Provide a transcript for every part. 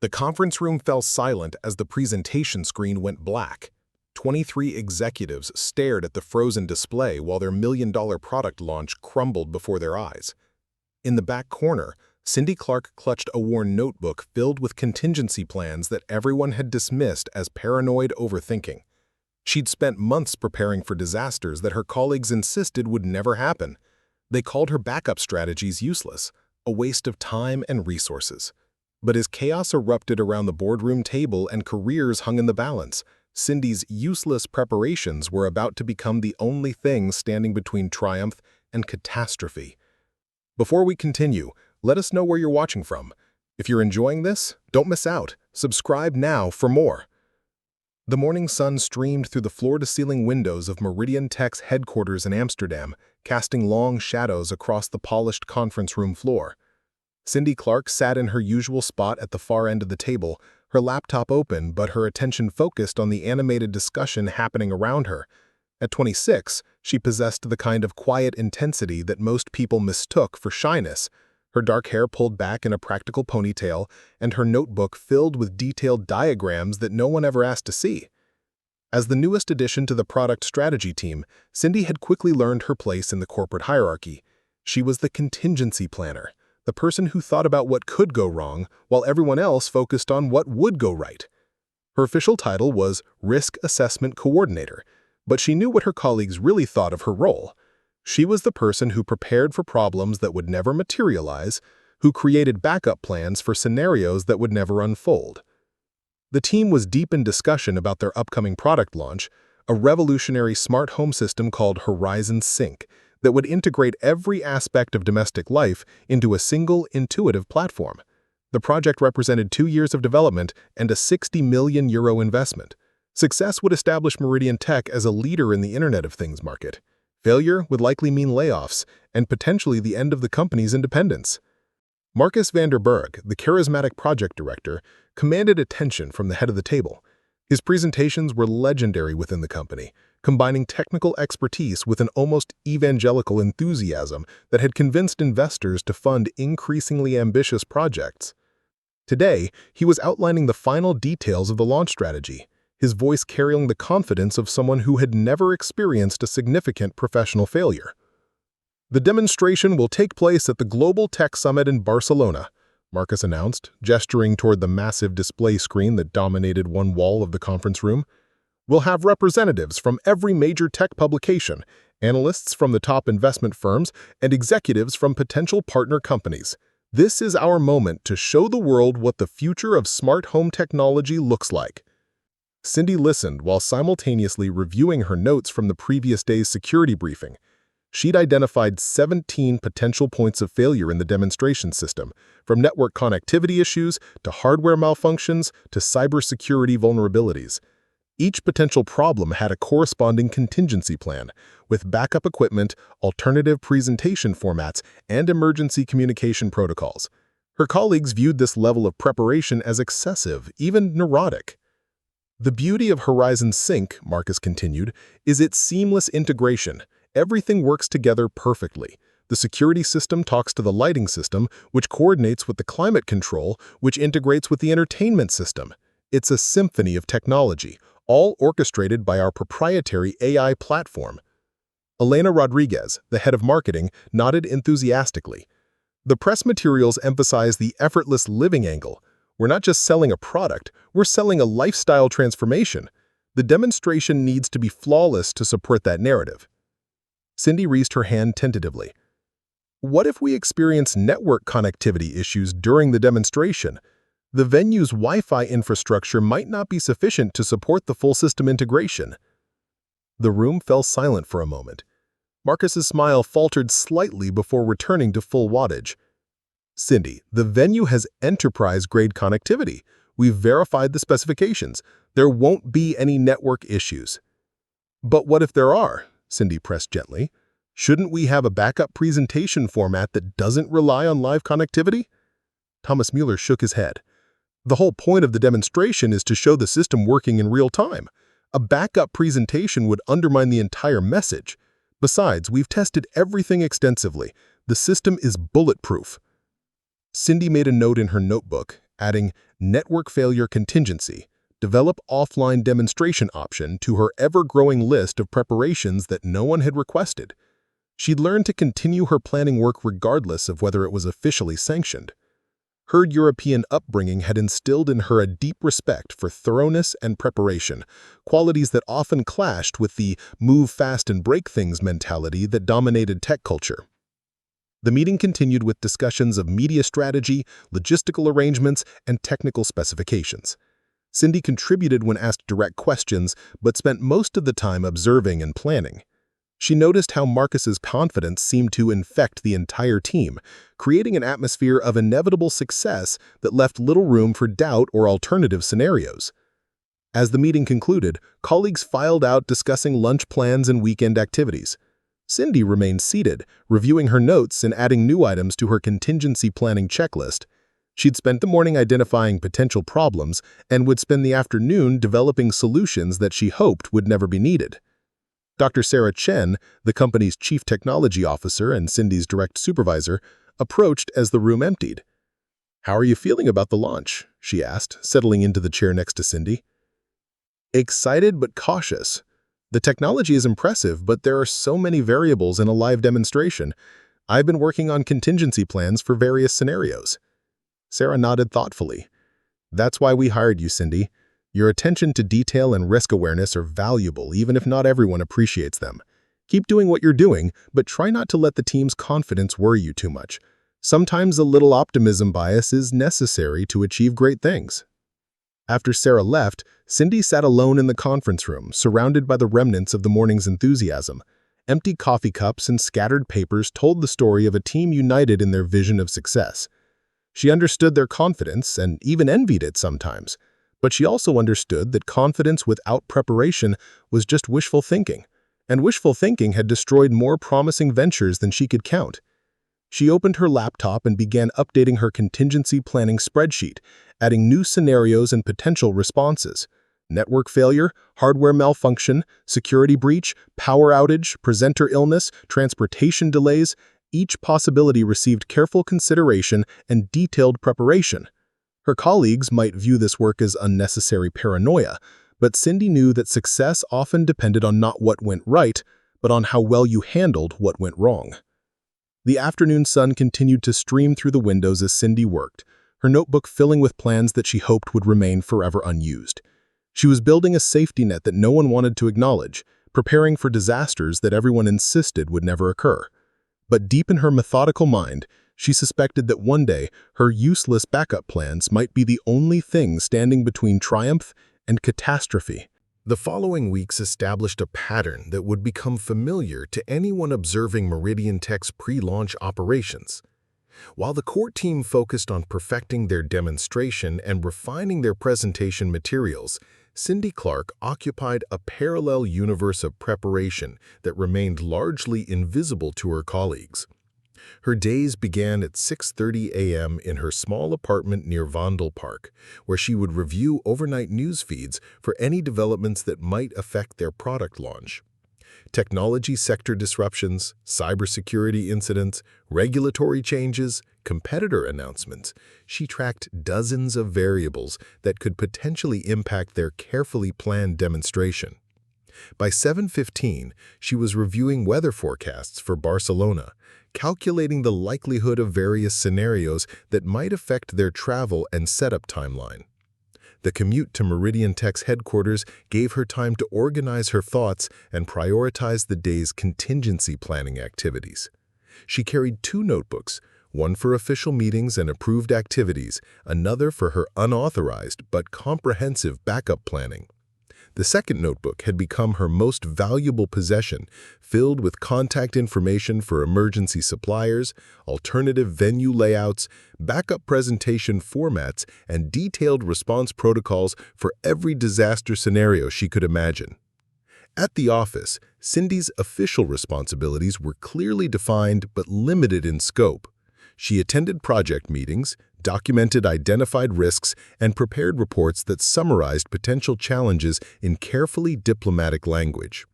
The conference room fell silent as the presentation screen went black. 23 executives stared at the frozen display while their million-dollar product launch crumbled before their eyes. In the back corner, Cindy Clark clutched a worn notebook filled with contingency plans that everyone had dismissed as paranoid overthinking. She'd spent months preparing for disasters that her colleagues insisted would never happen. They called her backup strategies useless, a waste of time and resources. But as chaos erupted around the boardroom table and careers hung in the balance, Cindy's useless preparations were about to become the only thing standing between triumph and catastrophe. Before we continue, let us know where you're watching from. If you're enjoying this, don't miss out. Subscribe now for more. The morning sun streamed through the floor-to-ceiling windows of Meridian Tech's headquarters in Amsterdam, casting long shadows across the polished conference room floor. Cindy Clark sat in her usual spot at the far end of the table, her laptop open but her attention focused on the animated discussion happening around her. At 26, she possessed the kind of quiet intensity that most people mistook for shyness. Her dark hair pulled back in a practical ponytail, and her notebook filled with detailed diagrams that no one ever asked to see. As the newest addition to the product strategy team, Cindy had quickly learned her place in the corporate hierarchy. She was the contingency planner, the person who thought about what could go wrong while everyone else focused on what would go right. Her official title was Risk Assessment Coordinator, but she knew what her colleagues really thought of her role. She was the person who prepared for problems that would never materialize, who created backup plans for scenarios that would never unfold. The team was deep in discussion about their upcoming product launch, a revolutionary smart home system called Horizon Sync that would integrate every aspect of domestic life into a single, intuitive platform. The project represented 2 years of development and a €60 million investment. Success would establish Meridian Tech as a leader in the Internet of Things market. Failure would likely mean layoffs and potentially the end of the company's independence. Marcus van der Berg, the charismatic project director, commanded attention from the head of the table. His presentations were legendary within the company, combining technical expertise with an almost evangelical enthusiasm that had convinced investors to fund increasingly ambitious projects. Today, he was outlining the final details of the launch strategy, his voice carrying the confidence of someone who had never experienced a significant professional failure. The demonstration will take place at the Global Tech Summit in Barcelona, Marcus announced, gesturing toward the massive display screen that dominated one wall of the conference room. We'll have representatives from every major tech publication, analysts from the top investment firms, and executives from potential partner companies. This is our moment to show the world what the future of smart home technology looks like. Cindy listened while simultaneously reviewing her notes from the previous day's security briefing. She'd identified 17 potential points of failure in the demonstration system, from network connectivity issues to hardware malfunctions to cybersecurity vulnerabilities. Each potential problem had a corresponding contingency plan, with backup equipment, alternative presentation formats, and emergency communication protocols. Her colleagues viewed this level of preparation as excessive, even neurotic. The beauty of Horizon Sync, Marcus continued, is its seamless integration. Everything works together perfectly. The security system talks to the lighting system, which coordinates with the climate control, which integrates with the entertainment system. It's a symphony of technology, all orchestrated by our proprietary AI platform. Elena Rodriguez, the head of marketing, nodded enthusiastically. The press materials emphasize the effortless living angle. We're not just selling a product, we're selling a lifestyle transformation. The demonstration needs to be flawless to support that narrative. Cindy raised her hand tentatively. What if we experience network connectivity issues during the demonstration? The venue's Wi-Fi infrastructure might not be sufficient to support the full system integration. The room fell silent for a moment. Marcus's smile faltered slightly before returning to full wattage. Cindy, the venue has enterprise-grade connectivity. We've verified the specifications. There won't be any network issues. But what if there are? Cindy pressed gently. Shouldn't we have a backup presentation format that doesn't rely on live connectivity? Thomas Mueller shook his head. The whole point of the demonstration is to show the system working in real time. A backup presentation would undermine the entire message. Besides, we've tested everything extensively. The system is bulletproof. Cindy made a note in her notebook, adding, network failure contingency, develop offline demonstration option to her ever-growing list of preparations that no one had requested. She'd learned to continue her planning work regardless of whether it was officially sanctioned. Her European upbringing had instilled in her a deep respect for thoroughness and preparation, qualities that often clashed with the move fast and break things mentality that dominated tech culture. The meeting continued with discussions of media strategy, logistical arrangements, and technical specifications. Cindy contributed when asked direct questions, but spent most of the time observing and planning. She noticed how Marcus's confidence seemed to infect the entire team, creating an atmosphere of inevitable success that left little room for doubt or alternative scenarios. As the meeting concluded, colleagues filed out discussing lunch plans and weekend activities. Cindy remained seated, reviewing her notes and adding new items to her contingency planning checklist. She'd spent the morning identifying potential problems and would spend the afternoon developing solutions that she hoped would never be needed. Dr. Sarah Chen, the company's chief technology officer and Cindy's direct supervisor, approached as the room emptied. "How are you feeling about the launch?" she asked, settling into the chair next to Cindy. "Excited but cautious. The technology is impressive, but there are so many variables in a live demonstration. I've been working on contingency plans for various scenarios." Sarah nodded thoughtfully. "That's why we hired you, Cindy. Your attention to detail and risk awareness are valuable, even if not everyone appreciates them. Keep doing what you're doing, but try not to let the team's confidence worry you too much. Sometimes a little optimism bias is necessary to achieve great things." After Sarah left, Cindy sat alone in the conference room, surrounded by the remnants of the morning's enthusiasm. Empty coffee cups and scattered papers told the story of a team united in their vision of success. She understood their confidence and even envied it sometimes. But she also understood that confidence without preparation was just wishful thinking, and wishful thinking had destroyed more promising ventures than she could count. She opened her laptop and began updating her contingency planning spreadsheet, adding new scenarios and potential responses. Network failure, hardware malfunction, security breach, power outage, presenter illness, transportation delays. Each possibility received careful consideration and detailed preparation. Her colleagues might view this work as unnecessary paranoia, but Cindy knew that success often depended on not what went right, but on how well you handled what went wrong. The afternoon sun continued to stream through the windows as Cindy worked, her notebook filling with plans that she hoped would remain forever unused. She was building a safety net that no one wanted to acknowledge, preparing for disasters that everyone insisted would never occur. But deep in her methodical mind, she suspected that one day her useless backup plans might be the only thing standing between triumph and catastrophe. The following weeks established a pattern that would become familiar to anyone observing Meridian Tech's pre-launch operations. While the core team focused on perfecting their demonstration and refining their presentation materials, Cindy Clark occupied a parallel universe of preparation that remained largely invisible to her colleagues. Her days began at 6:30 a.m. in her small apartment near Vondel Park, where she would review overnight news feeds for any developments that might affect their product launch. Technology sector disruptions, cybersecurity incidents, regulatory changes, competitor announcements. She tracked dozens of variables that could potentially impact their carefully planned demonstration. By 7:15, she was reviewing weather forecasts for Barcelona, calculating the likelihood of various scenarios that might affect their travel and setup timeline. The commute to Meridian Tech's headquarters gave her time to organize her thoughts and prioritize the day's contingency planning activities. She carried 2 notebooks, one for official meetings and approved activities, another for her unauthorized but comprehensive backup planning. The second notebook had become her most valuable possession, filled with contact information for emergency suppliers, alternative venue layouts, backup presentation formats, and detailed response protocols for every disaster scenario she could imagine. At the office, Cindy's official responsibilities were clearly defined but limited in scope. She attended project meetings, documented identified risks, and prepared reports that summarized potential challenges in carefully diplomatic language.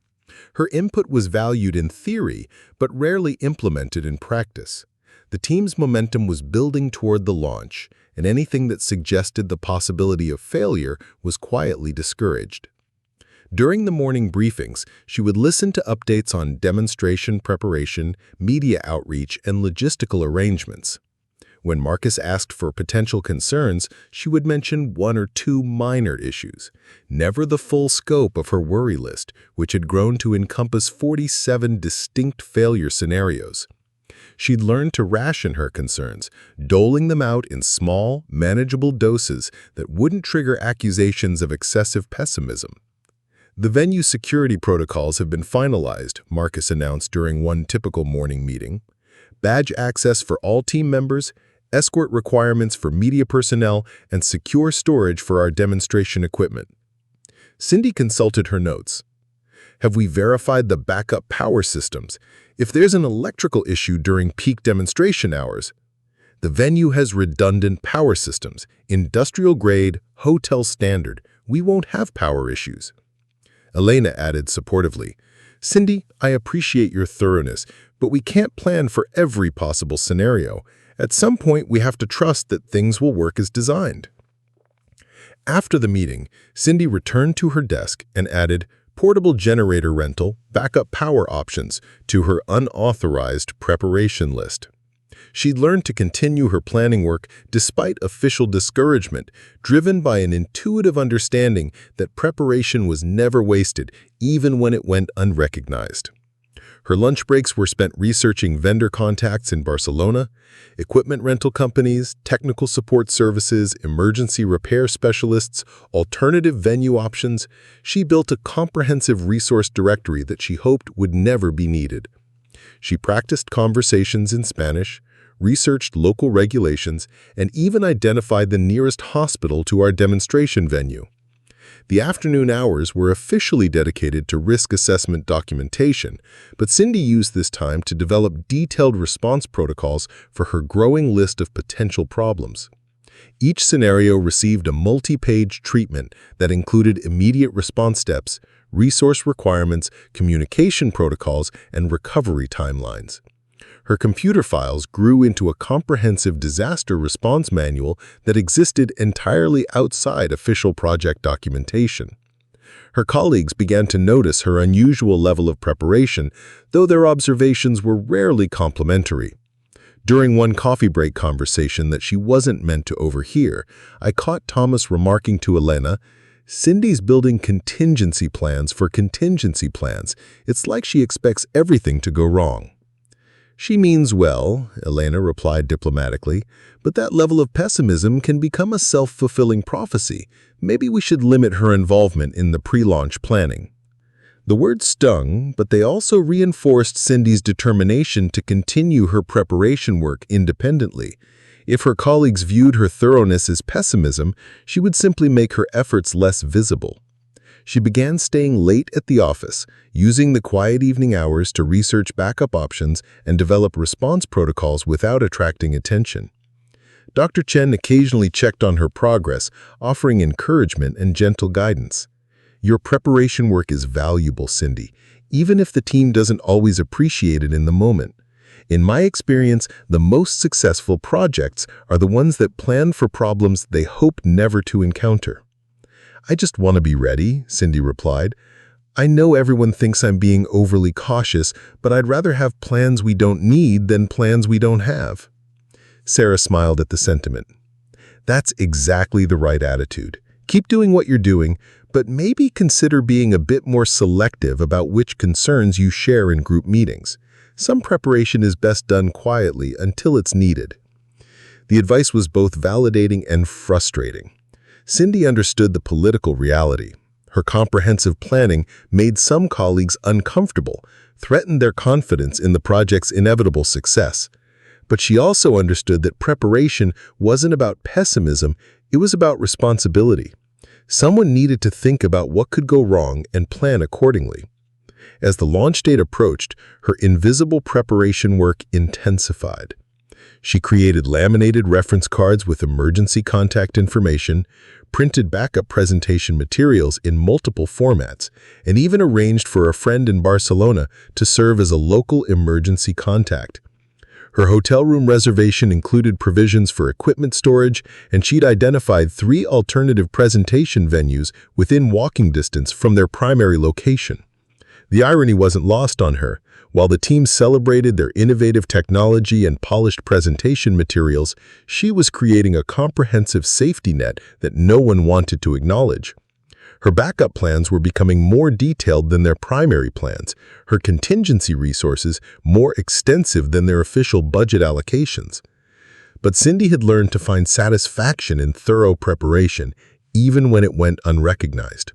Her input was valued in theory, but rarely implemented in practice. The team's momentum was building toward the launch, and anything that suggested the possibility of failure was quietly discouraged. During the morning briefings, she would listen to updates on demonstration preparation, media outreach, and logistical arrangements. When Marcus asked for potential concerns, she would mention one or two minor issues, never the full scope of her worry list, which had grown to encompass 47 distinct failure scenarios. She'd learned to ration her concerns, doling them out in small, manageable doses that wouldn't trigger accusations of excessive pessimism. The venue security protocols have been finalized, Marcus announced during one typical morning meeting. Badge access for all team members, escort requirements for media personnel, and secure storage for our demonstration equipment. Cindy consulted her notes. Have we verified the backup power systems? If there's an electrical issue during peak demonstration hours, the venue has redundant power systems, industrial grade, hotel standard. We won't have power issues. Elena added supportively, Cindy, I appreciate your thoroughness, but we can't plan for every possible scenario. At some point, we have to trust that things will work as designed. After the meeting, Cindy returned to her desk and added portable generator rental, backup power options to her unauthorized preparation list. She'd learned to continue her planning work despite official discouragement, driven by an intuitive understanding that preparation was never wasted, even when it went unrecognized. Her lunch breaks were spent researching vendor contacts in Barcelona, equipment rental companies, technical support services, emergency repair specialists, alternative venue options. She built a comprehensive resource directory that she hoped would never be needed. She practiced conversations in Spanish, researched local regulations, and even identified the nearest hospital to our demonstration venue. The afternoon hours were officially dedicated to risk assessment documentation, but Cindy used this time to develop detailed response protocols for her growing list of potential problems. Each scenario received a multi-page treatment that included immediate response steps, resource requirements, communication protocols, and recovery timelines. Her computer files grew into a comprehensive disaster response manual that existed entirely outside official project documentation. Her colleagues began to notice her unusual level of preparation, though their observations were rarely complimentary. During one coffee break conversation that she wasn't meant to overhear, I caught Thomas remarking to Elena, Cindy's building contingency plans for contingency plans. It's like she expects everything to go wrong. She means well, Elena replied diplomatically, but that level of pessimism can become a self-fulfilling prophecy. Maybe we should limit her involvement in the pre-launch planning. The words stung, but they also reinforced Cindy's determination to continue her preparation work independently. If her colleagues viewed her thoroughness as pessimism, she would simply make her efforts less visible. She began staying late at the office, using the quiet evening hours to research backup options and develop response protocols without attracting attention. Dr. Chen occasionally checked on her progress, offering encouragement and gentle guidance. Your preparation work is valuable, Cindy, even if the team doesn't always appreciate it in the moment. In my experience, the most successful projects are the ones that plan for problems they hope never to encounter. I just want to be ready, Cindy replied. I know everyone thinks I'm being overly cautious, but I'd rather have plans we don't need than plans we don't have. Sarah smiled at the sentiment. That's exactly the right attitude. Keep doing what you're doing, but maybe consider being a bit more selective about which concerns you share in group meetings. Some preparation is best done quietly until it's needed. The advice was both validating and frustrating. Cindy understood the political reality. Her comprehensive planning made some colleagues uncomfortable, threatened their confidence in the project's inevitable success. But she also understood that preparation wasn't about pessimism, it was about responsibility. Someone needed to think about what could go wrong and plan accordingly. As the launch date approached, her invisible preparation work intensified. She created laminated reference cards with emergency contact information, printed backup presentation materials in multiple formats, and even arranged for a friend in Barcelona to serve as a local emergency contact. Her hotel room reservation included provisions for equipment storage, and she'd identified 3 alternative presentation venues within walking distance from their primary location. The irony wasn't lost on her. While the team celebrated their innovative technology and polished presentation materials, she was creating a comprehensive safety net that no one wanted to acknowledge. Her backup plans were becoming more detailed than their primary plans, her contingency resources more extensive than their official budget allocations. But Cindy had learned to find satisfaction in thorough preparation, even when it went unrecognized.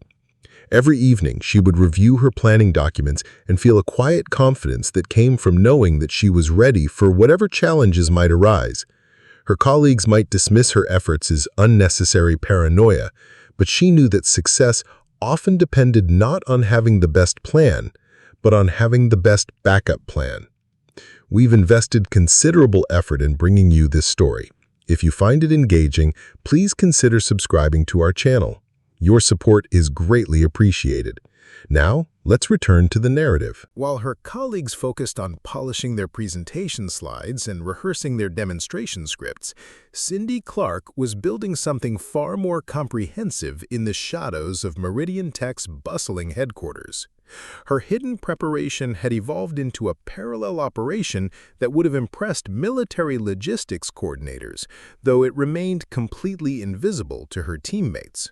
Every evening, she would review her planning documents and feel a quiet confidence that came from knowing that she was ready for whatever challenges might arise. Her colleagues might dismiss her efforts as unnecessary paranoia, but she knew that success often depended not on having the best plan, but on having the best backup plan. We've invested considerable effort in bringing you this story. If you find it engaging, please consider subscribing to our channel. Your support is greatly appreciated. Now, let's return to the narrative. While her colleagues focused on polishing their presentation slides and rehearsing their demonstration scripts, Cindy Clark was building something far more comprehensive in the shadows of Meridian Tech's bustling headquarters. Her hidden preparation had evolved into a parallel operation that would have impressed military logistics coordinators, though it remained completely invisible to her teammates.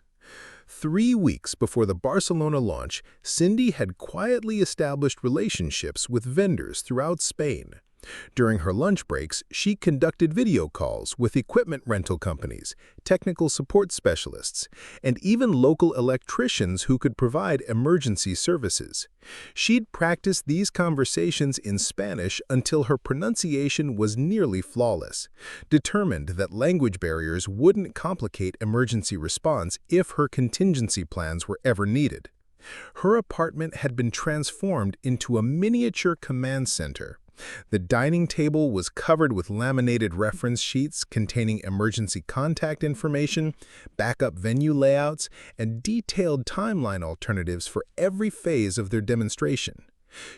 3 weeks before the Barcelona launch, Cindy had quietly established relationships with vendors throughout Spain. During her lunch breaks, she conducted video calls with equipment rental companies, technical support specialists, and even local electricians who could provide emergency services. She'd practiced these conversations in Spanish until her pronunciation was nearly flawless, determined that language barriers wouldn't complicate emergency response if her contingency plans were ever needed. Her apartment had been transformed into a miniature command center. The dining table was covered with laminated reference sheets containing emergency contact information, backup venue layouts, and detailed timeline alternatives for every phase of their demonstration.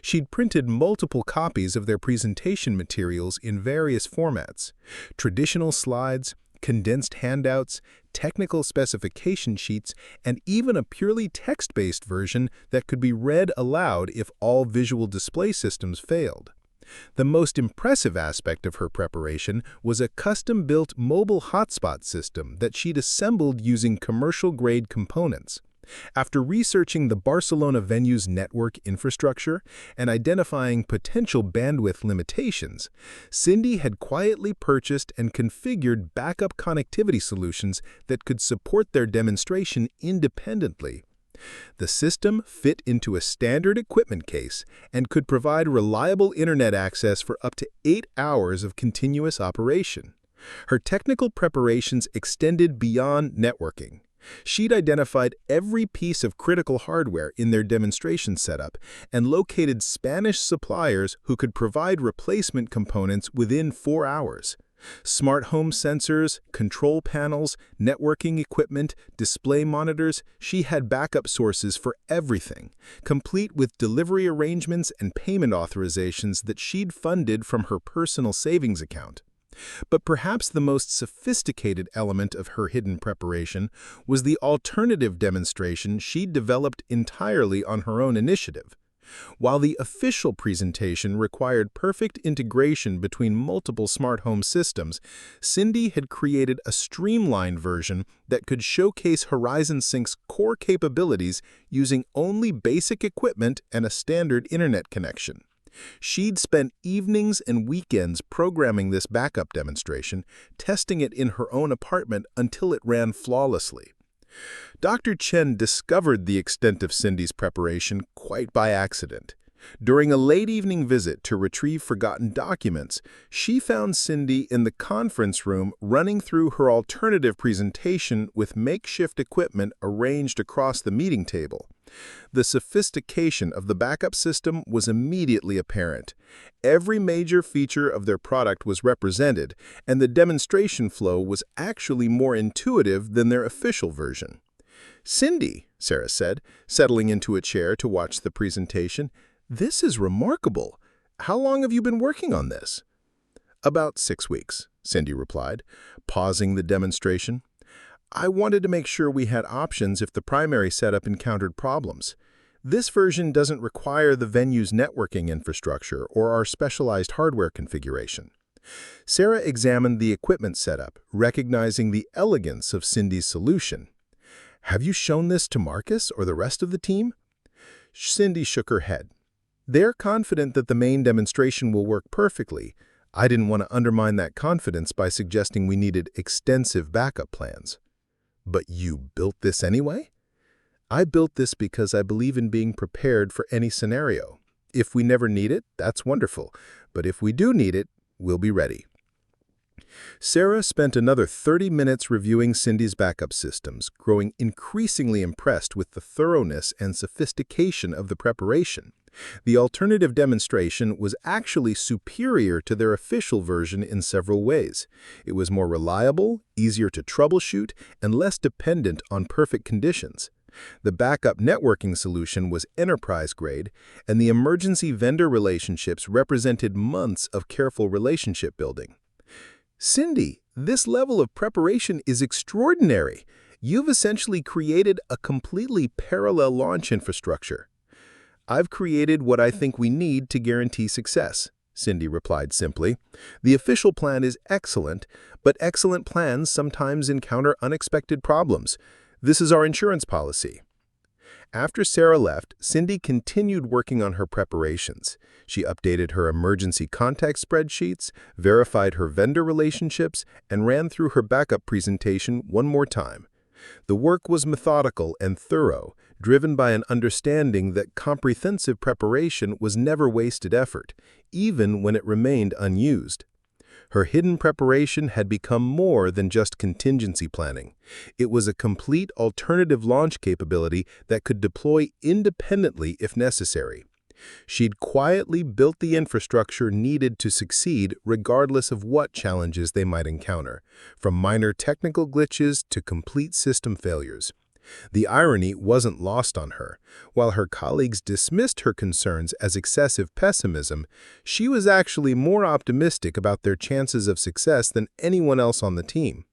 She'd printed multiple copies of their presentation materials in various formats: traditional slides, condensed handouts, technical specification sheets, and even a purely text-based version that could be read aloud if all visual display systems failed. The most impressive aspect of her preparation was a custom-built mobile hotspot system that she'd assembled using commercial-grade components. After researching the Barcelona venue's network infrastructure and identifying potential bandwidth limitations, Cindy had quietly purchased and configured backup connectivity solutions that could support their demonstration independently. The system fit into a standard equipment case and could provide reliable internet access for up to 8 hours of continuous operation. Her technical preparations extended beyond networking. She'd identified every piece of critical hardware in their demonstration setup and located Spanish suppliers who could provide replacement components within 4 hours. Smart home sensors, control panels, networking equipment, display monitors, she had backup sources for everything, complete with delivery arrangements and payment authorizations that she'd funded from her personal savings account. But perhaps the most sophisticated element of her hidden preparation was the alternative demonstration she'd developed entirely on her own initiative. While the official presentation required perfect integration between multiple smart home systems, Cindy had created a streamlined version that could showcase Horizon Sync's core capabilities using only basic equipment and a standard internet connection. She'd spent evenings and weekends programming this backup demonstration, testing it in her own apartment until it ran flawlessly. Dr. Chen discovered the extent of Cindy's preparation quite by accident. During a late evening visit to retrieve forgotten documents, she found Cindy in the conference room running through her alternative presentation with makeshift equipment arranged across the meeting table. The sophistication of the backup system was immediately apparent. Every major feature of their product was represented, and the demonstration flow was actually more intuitive than their official version. "Cindy," Sarah said, settling into a chair to watch the presentation, "this is remarkable. How long have you been working on this?" About 6 weeks, Cindy replied, pausing the demonstration. I wanted to make sure we had options if the primary setup encountered problems. This version doesn't require the venue's networking infrastructure or our specialized hardware configuration. Sarah examined the equipment setup, recognizing the elegance of Cindy's solution. Have you shown this to Marcus or the rest of the team? Cindy shook her head. They're confident that the main demonstration will work perfectly. I didn't want to undermine that confidence by suggesting we needed extensive backup plans. But you built this anyway? I built this because I believe in being prepared for any scenario. If we never need it, that's wonderful. But if we do need it, we'll be ready. Sarah spent another 30 minutes reviewing Cindy's backup systems, growing increasingly impressed with the thoroughness and sophistication of the preparation. The alternative demonstration was actually superior to their official version in several ways. It was more reliable, easier to troubleshoot, and less dependent on perfect conditions. The backup networking solution was enterprise-grade, and the emergency vendor relationships represented months of careful relationship building. Cindy, this level of preparation is extraordinary. You've essentially created a completely parallel launch infrastructure. I've created what I think we need to guarantee success, Cindy replied simply. The official plan is excellent, but excellent plans sometimes encounter unexpected problems. This is our insurance policy. After Sarah left, Cindy continued working on her preparations. She updated her emergency contact spreadsheets, verified her vendor relationships, and ran through her backup presentation one more time. The work was methodical and thorough, driven by an understanding that comprehensive preparation was never wasted effort, even when it remained unused. Her hidden preparation had become more than just contingency planning. It was a complete alternative launch capability that could deploy independently if necessary. She'd quietly built the infrastructure needed to succeed regardless of what challenges they might encounter, from minor technical glitches to complete system failures. The irony wasn't lost on her. While her colleagues dismissed her concerns as excessive pessimism, she was actually more optimistic about their chances of success than anyone else on the team.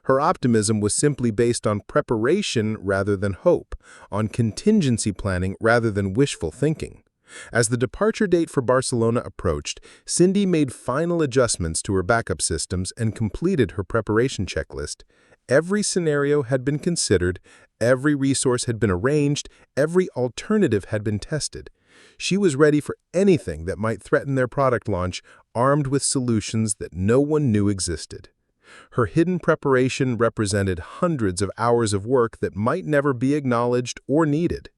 Her optimism was simply based on preparation rather than hope, on contingency planning rather than wishful thinking. As the departure date for Barcelona approached, Cindy made final adjustments to her backup systems and completed her preparation checklist. Every scenario had been considered, every resource had been arranged, every alternative had been tested. She was ready for anything that might threaten their product launch, armed with solutions that no one knew existed. Her hidden preparation represented hundreds of hours of work that might never be acknowledged or needed.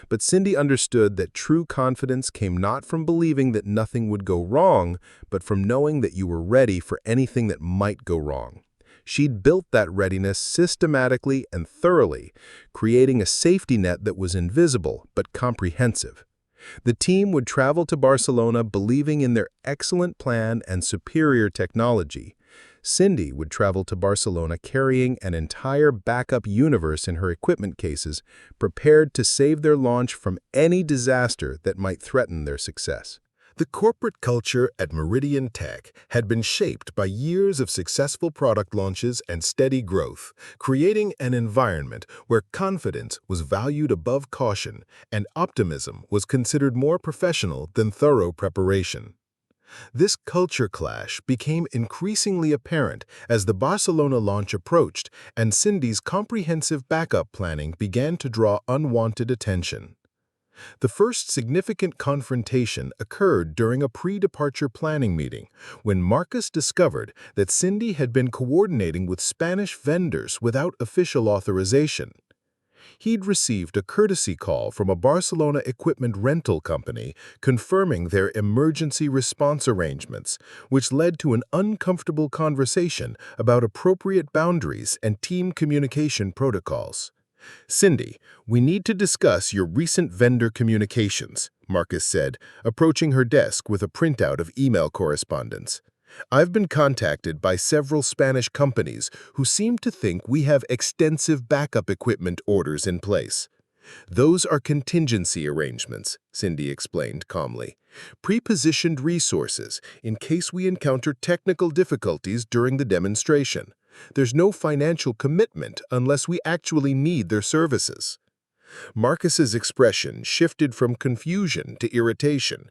But Cindy understood that true confidence came not from believing that nothing would go wrong, but from knowing that you were ready for anything that might go wrong. She'd built that readiness systematically and thoroughly, creating a safety net that was invisible but comprehensive. The team would travel to Barcelona believing in their excellent plan and superior technology. Cindy would travel to Barcelona carrying an entire backup universe in her equipment cases, prepared to save their launch from any disaster that might threaten their success. The corporate culture at Meridian Tech had been shaped by years of successful product launches and steady growth, creating an environment where confidence was valued above caution and optimism was considered more professional than thorough preparation. This culture clash became increasingly apparent as the Barcelona launch approached and Cindy's comprehensive backup planning began to draw unwanted attention. The first significant confrontation occurred during a pre-departure planning meeting when Marcus discovered that Cindy had been coordinating with Spanish vendors without official authorization. He'd received a courtesy call from a Barcelona equipment rental company confirming their emergency response arrangements, which led to an uncomfortable conversation about appropriate boundaries and team communication protocols. "Cindy, we need to discuss your recent vendor communications," Marcus said, approaching her desk with a printout of email correspondence. "I've been contacted by several Spanish companies who seem to think we have extensive backup equipment orders in place. Those are contingency arrangements, Cindy explained calmly. Pre-positioned resources in case we encounter technical difficulties during the demonstration. There's no financial commitment unless we actually need their services. Marcus's expression shifted from confusion to irritation.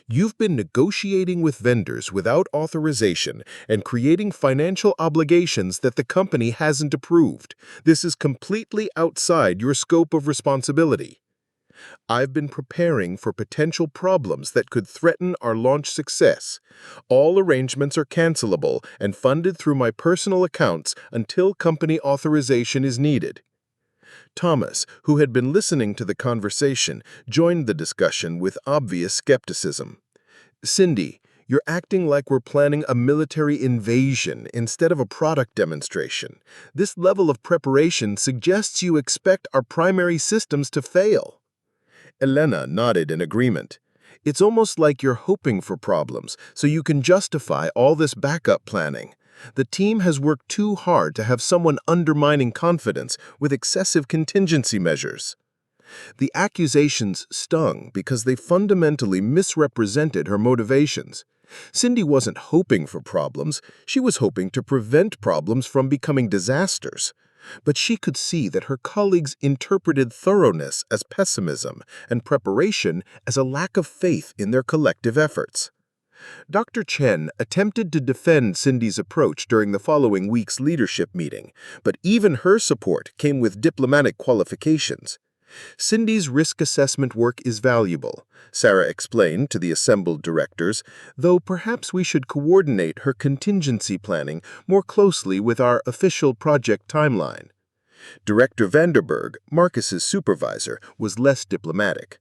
You've been negotiating with vendors without authorization and creating financial obligations that the company hasn't approved. This is completely outside your scope of responsibility. I've been preparing for potential problems that could threaten our launch success. All arrangements are cancelable and funded through my personal accounts until company authorization is needed. Thomas, who had been listening to the conversation, joined the discussion with obvious skepticism. Cindy, you're acting like we're planning a military invasion instead of a product demonstration. This level of preparation suggests you expect our primary systems to fail. Elena nodded in agreement. It's almost like you're hoping for problems so you can justify all this backup planning. The team has worked too hard to have someone undermining confidence with excessive contingency measures. The accusations stung because they fundamentally misrepresented her motivations. Cindy wasn't hoping for problems, she was hoping to prevent problems from becoming disasters. But she could see that her colleagues interpreted thoroughness as pessimism and preparation as a lack of faith in their collective efforts. Dr. Chen attempted to defend Cindy's approach during the following week's leadership meeting, but even her support came with diplomatic qualifications. Cindy's risk assessment work is valuable, Sarah explained to the assembled directors, though perhaps we should coordinate her contingency planning more closely with our official project timeline. Director Vanderberg, Marcus's supervisor, was less diplomatic.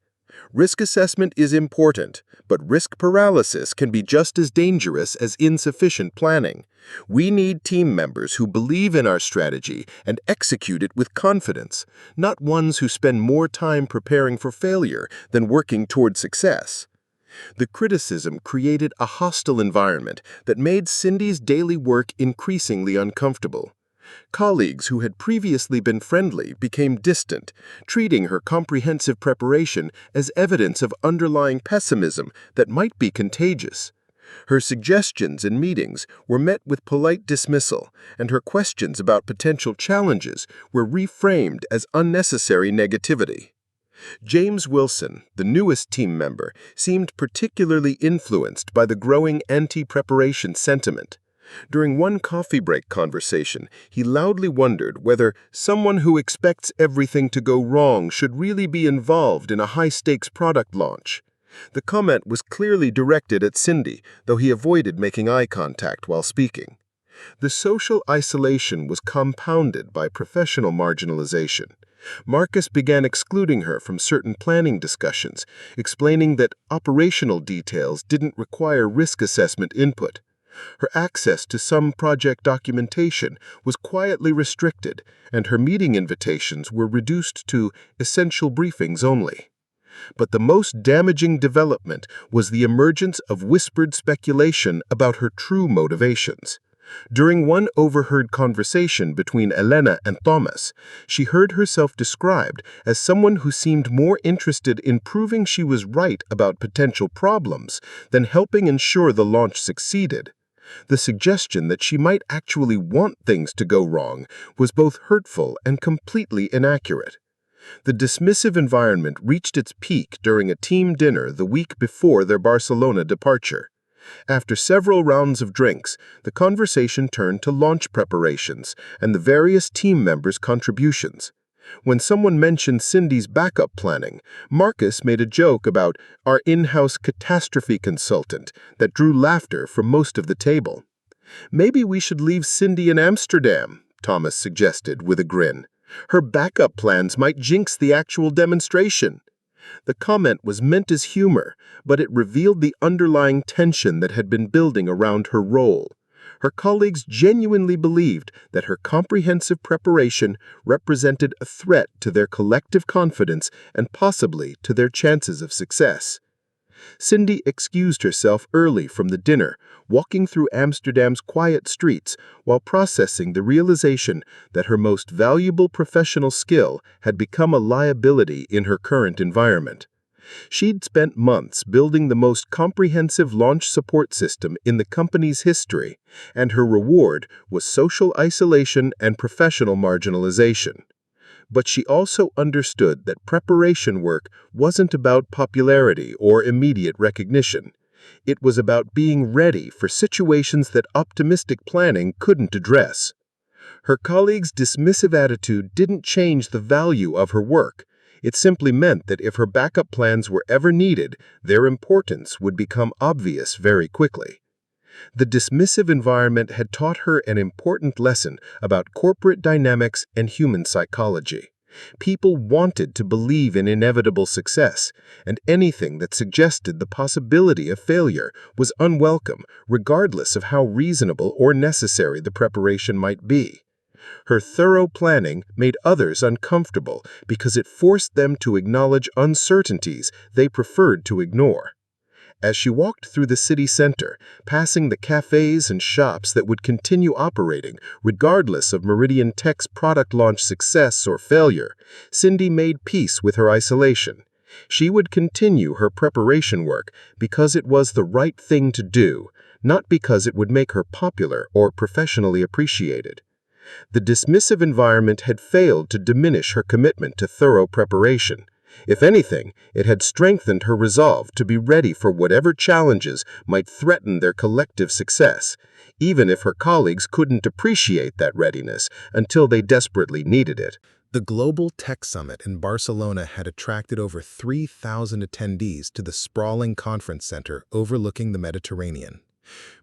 Risk assessment is important, but risk paralysis can be just as dangerous as insufficient planning. We need team members who believe in our strategy and execute it with confidence, not ones who spend more time preparing for failure than working toward success. The criticism created a hostile environment that made Cindy's daily work increasingly uncomfortable. Colleagues who had previously been friendly became distant, treating her comprehensive preparation as evidence of underlying pessimism that might be contagious. Her suggestions in meetings were met with polite dismissal, and her questions about potential challenges were reframed as unnecessary negativity. James Wilson, the newest team member, seemed particularly influenced by the growing anti-preparation sentiment. During one coffee break conversation, he loudly wondered whether someone who expects everything to go wrong should really be involved in a high-stakes product launch. The comment was clearly directed at Cindy, though he avoided making eye contact while speaking. The social isolation was compounded by professional marginalization. Marcus began excluding her from certain planning discussions, explaining that operational details didn't require risk assessment input. Her access to some project documentation was quietly restricted, and her meeting invitations were reduced to essential briefings only. But the most damaging development was the emergence of whispered speculation about her true motivations. During one overheard conversation between Elena and Thomas, she heard herself described as someone who seemed more interested in proving she was right about potential problems than helping ensure the launch succeeded. The suggestion that she might actually want things to go wrong was both hurtful and completely inaccurate. The dismissive environment reached its peak during a team dinner the week before their Barcelona departure. After several rounds of drinks, the conversation turned to launch preparations and the various team members' contributions. When someone mentioned Cindy's backup planning, Marcus made a joke about our in-house catastrophe consultant that drew laughter from most of the table. Maybe we should leave Cindy in Amsterdam, Thomas suggested with a grin. Her backup plans might jinx the actual demonstration. The comment was meant as humor, but it revealed the underlying tension that had been building around her role. Her colleagues genuinely believed that her comprehensive preparation represented a threat to their collective confidence and possibly to their chances of success. Cindy excused herself early from the dinner, walking through Amsterdam's quiet streets while processing the realization that her most valuable professional skill had become a liability in her current environment. She'd spent months building the most comprehensive launch support system in the company's history, and her reward was social isolation and professional marginalization. But she also understood that preparation work wasn't about popularity or immediate recognition. It was about being ready for situations that optimistic planning couldn't address. Her colleagues' dismissive attitude didn't change the value of her work. It simply meant that if her backup plans were ever needed, their importance would become obvious very quickly. The dismissive environment had taught her an important lesson about corporate dynamics and human psychology. People wanted to believe in inevitable success, and anything that suggested the possibility of failure was unwelcome, regardless of how reasonable or necessary the preparation might be. Her thorough planning made others uncomfortable because it forced them to acknowledge uncertainties they preferred to ignore. As she walked through the city center, passing the cafes and shops that would continue operating regardless of Meridian Tech's product launch success or failure, Cindy made peace with her isolation. She would continue her preparation work because it was the right thing to do, not because it would make her popular or professionally appreciated. The dismissive environment had failed to diminish her commitment to thorough preparation. If anything, it had strengthened her resolve to be ready for whatever challenges might threaten their collective success, even if her colleagues couldn't appreciate that readiness until they desperately needed it. The Global Tech Summit in Barcelona had attracted over 3,000 attendees to the sprawling conference center overlooking the Mediterranean.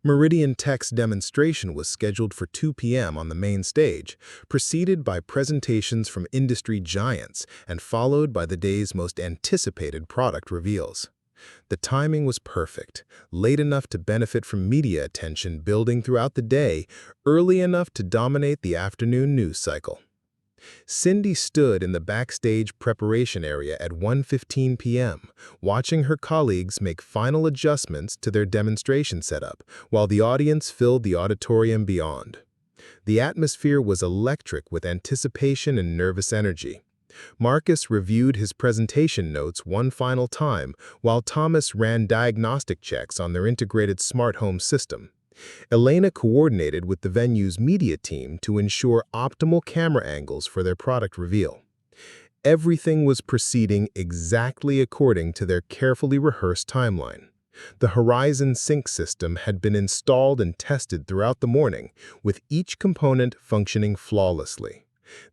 Meridian Tech's demonstration was scheduled for 2 p.m. on the main stage, preceded by presentations from industry giants and followed by the day's most anticipated product reveals. The timing was perfect, late enough to benefit from media attention building throughout the day, early enough to dominate the afternoon news cycle. Cindy stood in the backstage preparation area at 1:15 p.m., watching her colleagues make final adjustments to their demonstration setup, while the audience filled the auditorium beyond. The atmosphere was electric with anticipation and nervous energy. Marcus reviewed his presentation notes one final time, while Thomas ran diagnostic checks on their integrated smart home system. Elena coordinated with the venue's media team to ensure optimal camera angles for their product reveal. Everything was proceeding exactly according to their carefully rehearsed timeline. The Horizon Sync system had been installed and tested throughout the morning, with each component functioning flawlessly.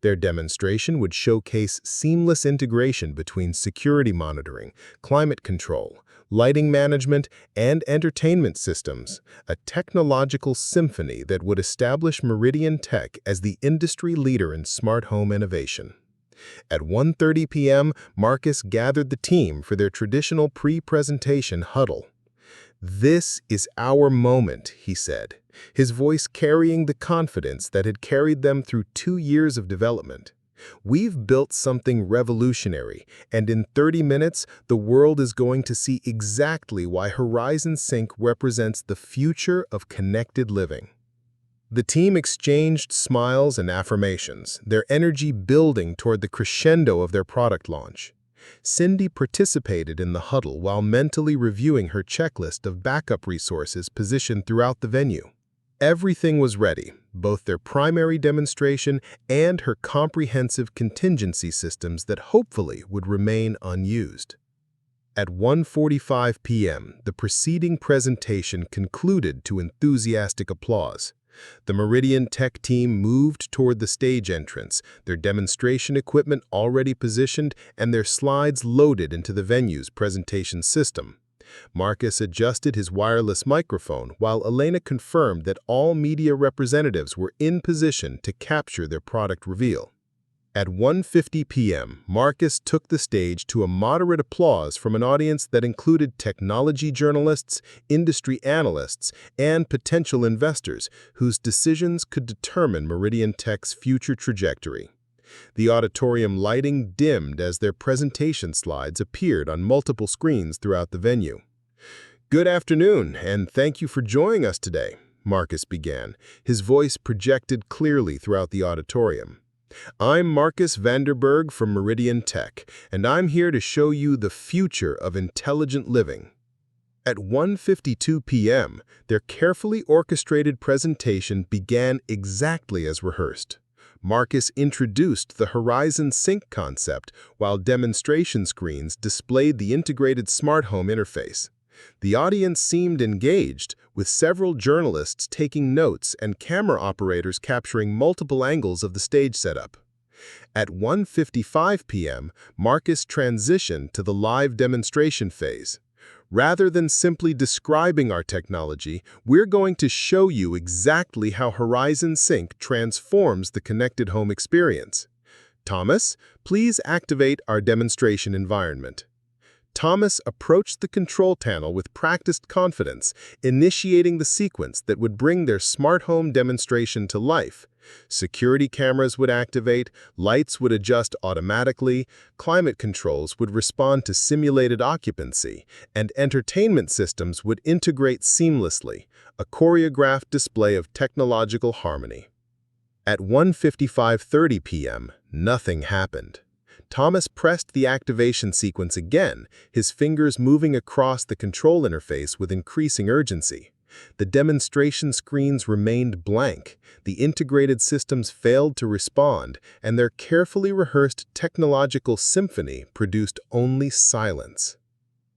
Their demonstration would showcase seamless integration between security monitoring, climate control, lighting management, and entertainment systems, a technological symphony that would establish Meridian Tech as the industry leader in smart home innovation. At 1:30 p.m., Marcus gathered the team for their traditional pre-presentation huddle. "This is our moment," he said, his voice carrying the confidence that had carried them through 2 years of development. "We've built something revolutionary, and in 30 minutes, the world is going to see exactly why Horizon Sync represents the future of connected living." The team exchanged smiles and affirmations, their energy building toward the crescendo of their product launch. Cindy participated in the huddle while mentally reviewing her checklist of backup resources positioned throughout the venue. Everything was ready, both their primary demonstration and her comprehensive contingency systems that hopefully would remain unused. At 1:45 p.m., the preceding presentation concluded to enthusiastic applause. The Meridian Tech team moved toward the stage entrance, their demonstration equipment already positioned and their slides loaded into the venue's presentation system. Marcus adjusted his wireless microphone while Elena confirmed that all media representatives were in position to capture their product reveal. At 1:50 p.m., Marcus took the stage to a moderate applause from an audience that included technology journalists, industry analysts, and potential investors whose decisions could determine Meridian Tech's future trajectory. The auditorium lighting dimmed as their presentation slides appeared on multiple screens throughout the venue. Good afternoon, and thank you for joining us today, Marcus began, his voice projected clearly throughout the auditorium. I'm Marcus Vanderberg from Meridian Tech, and I'm here to show you the future of intelligent living. At 1:52 p.m., their carefully orchestrated presentation began exactly as rehearsed. Marcus introduced the Horizon Sync concept while demonstration screens displayed the integrated smart home interface. The audience seemed engaged, with several journalists taking notes and camera operators capturing multiple angles of the stage setup. At 1:55 p.m., Marcus transitioned to the live demonstration phase. Rather than simply describing our technology, we're going to show you exactly how Horizon Sync transforms the connected home experience. Thomas, please activate our demonstration environment. Thomas approached the control panel with practiced confidence, initiating the sequence that would bring their smart home demonstration to life. Security cameras would activate, lights would adjust automatically, climate controls would respond to simulated occupancy, and entertainment systems would integrate seamlessly, a choreographed display of technological harmony. At 1:55:30 p.m., nothing happened. Thomas pressed the activation sequence again, his fingers moving across the control interface with increasing urgency. The demonstration screens remained blank, the integrated systems failed to respond, and their carefully rehearsed technological symphony produced only silence.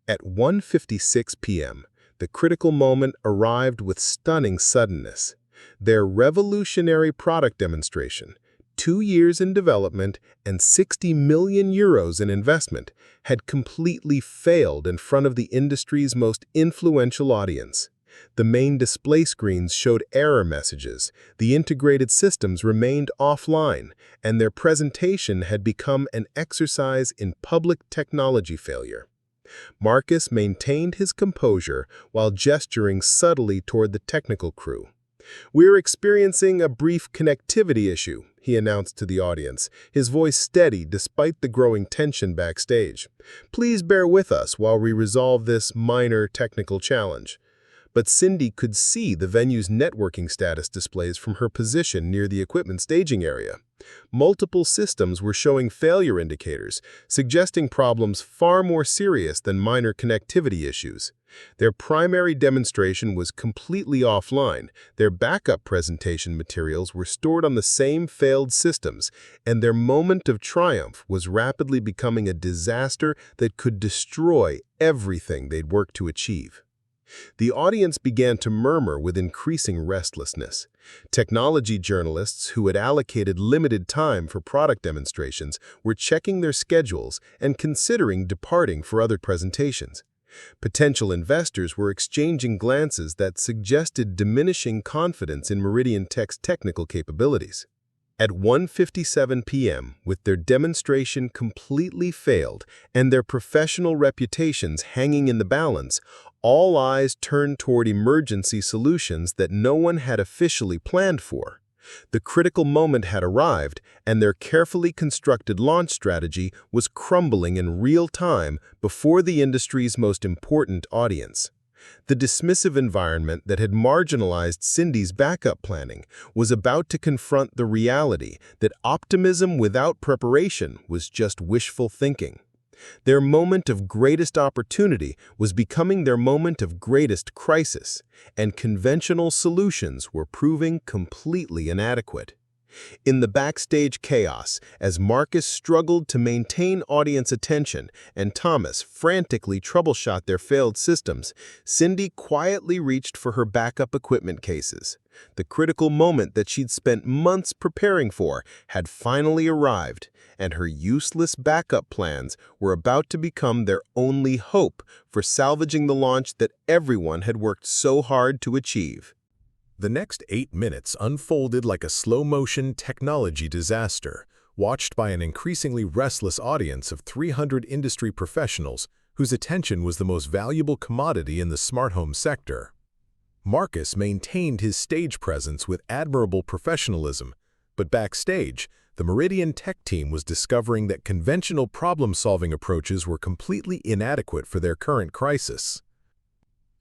At 1:56 p.m., the critical moment arrived with stunning suddenness. Their revolutionary product demonstration, 2 years in development and 60 million euros in investment, had completely failed in front of the industry's most influential audience. The main display screens showed error messages, the integrated systems remained offline, and their presentation had become an exercise in public technology failure. Marcus maintained his composure while gesturing subtly toward the technical crew. "We're experiencing a brief connectivity issue," he announced to the audience, his voice steady despite the growing tension backstage. "Please bear with us while we resolve this minor technical challenge." But Cindy could see the venue's networking status displays from her position near the equipment staging area. Multiple systems were showing failure indicators, suggesting problems far more serious than minor connectivity issues. Their primary demonstration was completely offline, their backup presentation materials were stored on the same failed systems, and their moment of triumph was rapidly becoming a disaster that could destroy everything they'd worked to achieve. The audience began to murmur with increasing restlessness. Technology journalists who had allocated limited time for product demonstrations were checking their schedules and considering departing for other presentations. Potential investors were exchanging glances that suggested diminishing confidence in Meridian Tech's technical capabilities. At 1:57 p.m., with their demonstration completely failed and their professional reputations hanging in the balance, all eyes turned toward emergency solutions that no one had officially planned for. The critical moment had arrived, and their carefully constructed launch strategy was crumbling in real time before the industry's most important audience. The dismissive environment that had marginalized Cindy's backup planning was about to confront the reality that optimism without preparation was just wishful thinking. Their moment of greatest opportunity was becoming their moment of greatest crisis, and conventional solutions were proving completely inadequate. In the backstage chaos, as Marcus struggled to maintain audience attention and Thomas frantically troubleshot their failed systems, Cindy quietly reached for her backup equipment cases. The critical moment that she'd spent months preparing for had finally arrived, and her useless backup plans were about to become their only hope for salvaging the launch that everyone had worked so hard to achieve. The next 8 minutes unfolded like a slow-motion technology disaster, watched by an increasingly restless audience of 300 industry professionals whose attention was the most valuable commodity in the smart home sector. Marcus maintained his stage presence with admirable professionalism, but backstage, the Meridian Tech team was discovering that conventional problem-solving approaches were completely inadequate for their current crisis.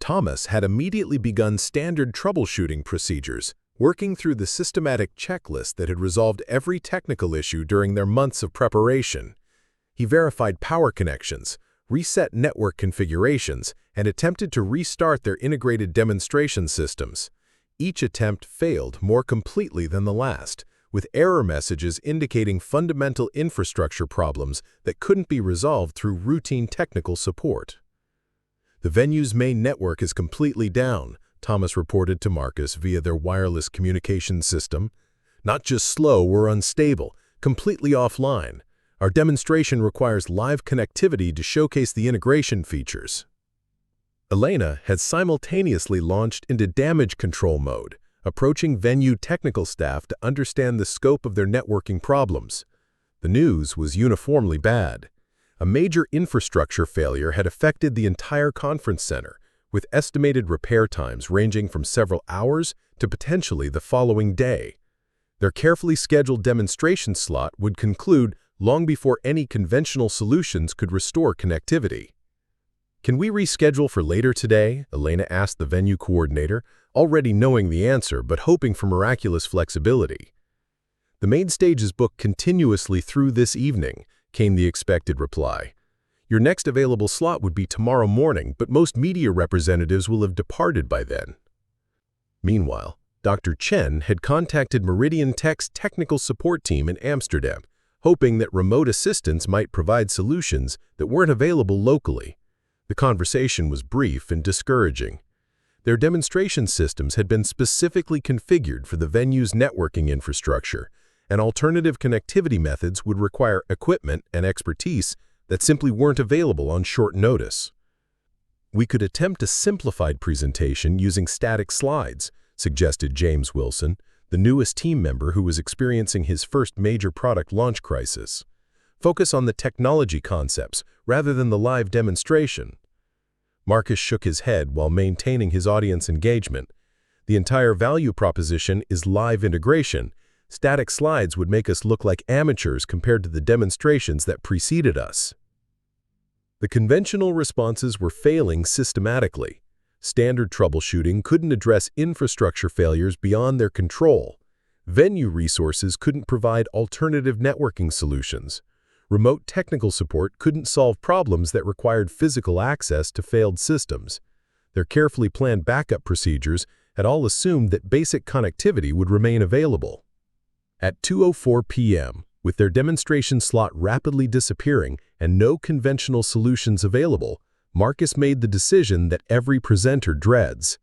Thomas had immediately begun standard troubleshooting procedures, working through the systematic checklist that had resolved every technical issue during their months of preparation. He verified power connections, reset network configurations, and attempted to restart their integrated demonstration systems. Each attempt failed more completely than the last, with error messages indicating fundamental infrastructure problems that couldn't be resolved through routine technical support. "The venue's main network is completely down," Thomas reported to Marcus via their wireless communication system. "Not just slow or unstable, completely offline. Our demonstration requires live connectivity to showcase the integration features." Elena had simultaneously launched into damage control mode, approaching venue technical staff to understand the scope of their networking problems. The news was uniformly bad. A major infrastructure failure had affected the entire conference center, with estimated repair times ranging from several hours to potentially the following day. Their carefully scheduled demonstration slot would conclude long before any conventional solutions could restore connectivity. "Can we reschedule for later today?" Elena asked the venue coordinator, already knowing the answer but hoping for miraculous flexibility. "The main stage is booked continuously through this evening," came the expected reply. "Your next available slot would be tomorrow morning, but most media representatives will have departed by then." Meanwhile, Dr. Chen had contacted Meridian Tech's technical support team in Amsterdam, hoping that remote assistance might provide solutions that weren't available locally. The conversation was brief and discouraging. Their demonstration systems had been specifically configured for the venue's networking infrastructure, and alternative connectivity methods would require equipment and expertise that simply weren't available on short notice. "We could attempt a simplified presentation using static slides," suggested James Wilson, the newest team member who was experiencing his first major product launch crisis. "Focus on the technology concepts rather than the live demonstration." Marcus shook his head while maintaining his audience engagement. "The entire value proposition is live integration. Static slides would make us look like amateurs compared to the demonstrations that preceded us." The conventional responses were failing systematically. Standard troubleshooting couldn't address infrastructure failures beyond their control. Venue resources couldn't provide alternative networking solutions. Remote technical support couldn't solve problems that required physical access to failed systems. Their carefully planned backup procedures had all assumed that basic connectivity would remain available. At 2:04 p.m., with their demonstration slot rapidly disappearing and no conventional solutions available, Marcus made the decision that every presenter dreads.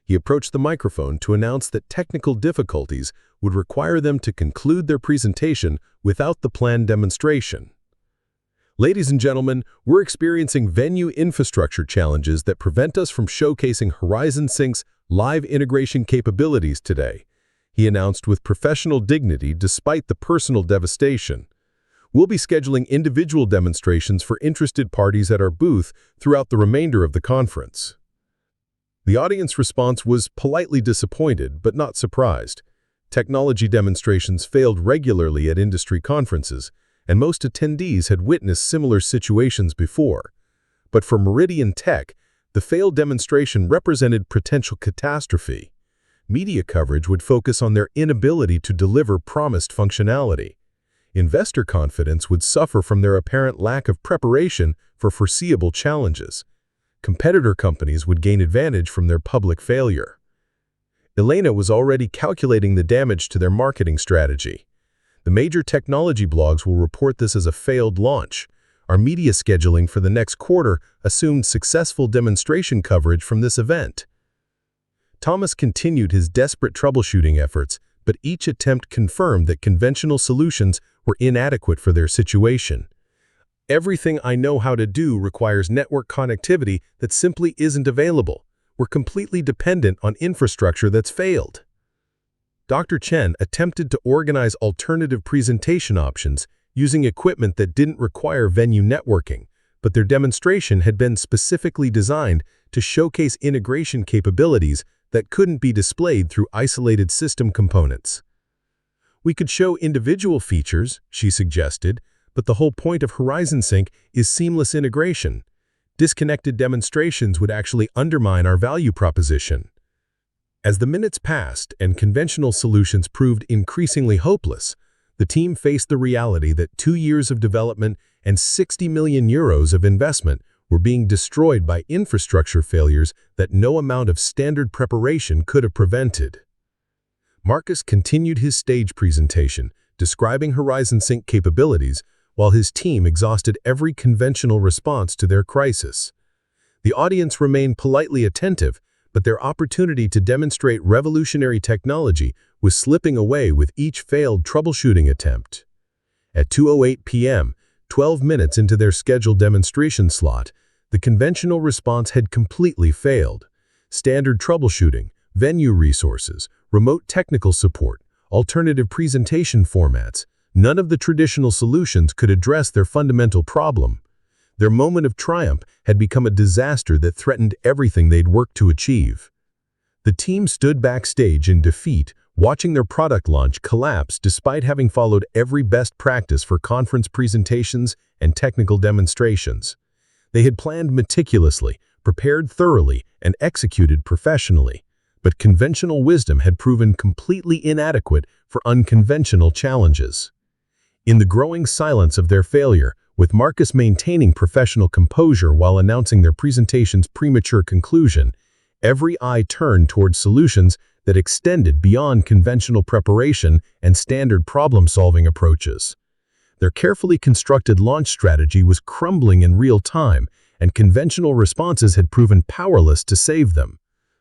He approached the microphone to announce that technical difficulties would require them to conclude their presentation without the planned demonstration. "Ladies and gentlemen, we're experiencing venue infrastructure challenges that prevent us from showcasing Horizon Sync's live integration capabilities today," he announced with professional dignity despite the personal devastation. "We'll be scheduling individual demonstrations for interested parties at our booth throughout the remainder of the conference." The audience response was politely disappointed but not surprised. Technology demonstrations failed regularly at industry conferences, and most attendees had witnessed similar situations before. But for Meridian Tech, the failed demonstration represented potential catastrophe. Media coverage would focus on their inability to deliver promised functionality. Investor confidence would suffer from their apparent lack of preparation for foreseeable challenges. Competitor companies would gain advantage from their public failure. Elena was already calculating the damage to their marketing strategy. "The major technology blogs will report this as a failed launch. Our media scheduling for the next quarter assumed successful demonstration coverage from this event." Thomas continued his desperate troubleshooting efforts, but each attempt confirmed that conventional solutions were inadequate for their situation. "Everything I know how to do requires network connectivity that simply isn't available. We're completely dependent on infrastructure that's failed." Dr. Chen attempted to organize alternative presentation options using equipment that didn't require venue networking, but their demonstration had been specifically designed to showcase integration capabilities that couldn't be displayed through isolated system components. "We could show individual features," she suggested, "but the whole point of Horizon Sync is seamless integration. Disconnected demonstrations would actually undermine our value proposition. As the minutes passed and conventional solutions proved increasingly hopeless, the team faced the reality that 2 years of development and 60 million euros of investment were being destroyed by infrastructure failures that no amount of standard preparation could have prevented. Marcus continued his stage presentation, describing Horizon Sync capabilities, while his team exhausted every conventional response to their crisis. The audience remained politely attentive, but their opportunity to demonstrate revolutionary technology was slipping away with each failed troubleshooting attempt. At 2:08 p.m., 12 minutes into their scheduled demonstration slot, the conventional response had completely failed. Standard troubleshooting, venue resources, remote technical support, alternative presentation formats, none of the traditional solutions could address their fundamental problem. Their moment of triumph had become a disaster that threatened everything they'd worked to achieve. The team stood backstage in defeat, watching their product launch collapse despite having followed every best practice for conference presentations and technical demonstrations. They had planned meticulously, prepared thoroughly, and executed professionally, but conventional wisdom had proven completely inadequate for unconventional challenges. In the growing silence of their failure, with Marcus maintaining professional composure while announcing their presentation's premature conclusion, every eye turned toward solutions that extended beyond conventional preparation and standard problem-solving approaches. Their carefully constructed launch strategy was crumbling in real time, and conventional responses had proven powerless to save them.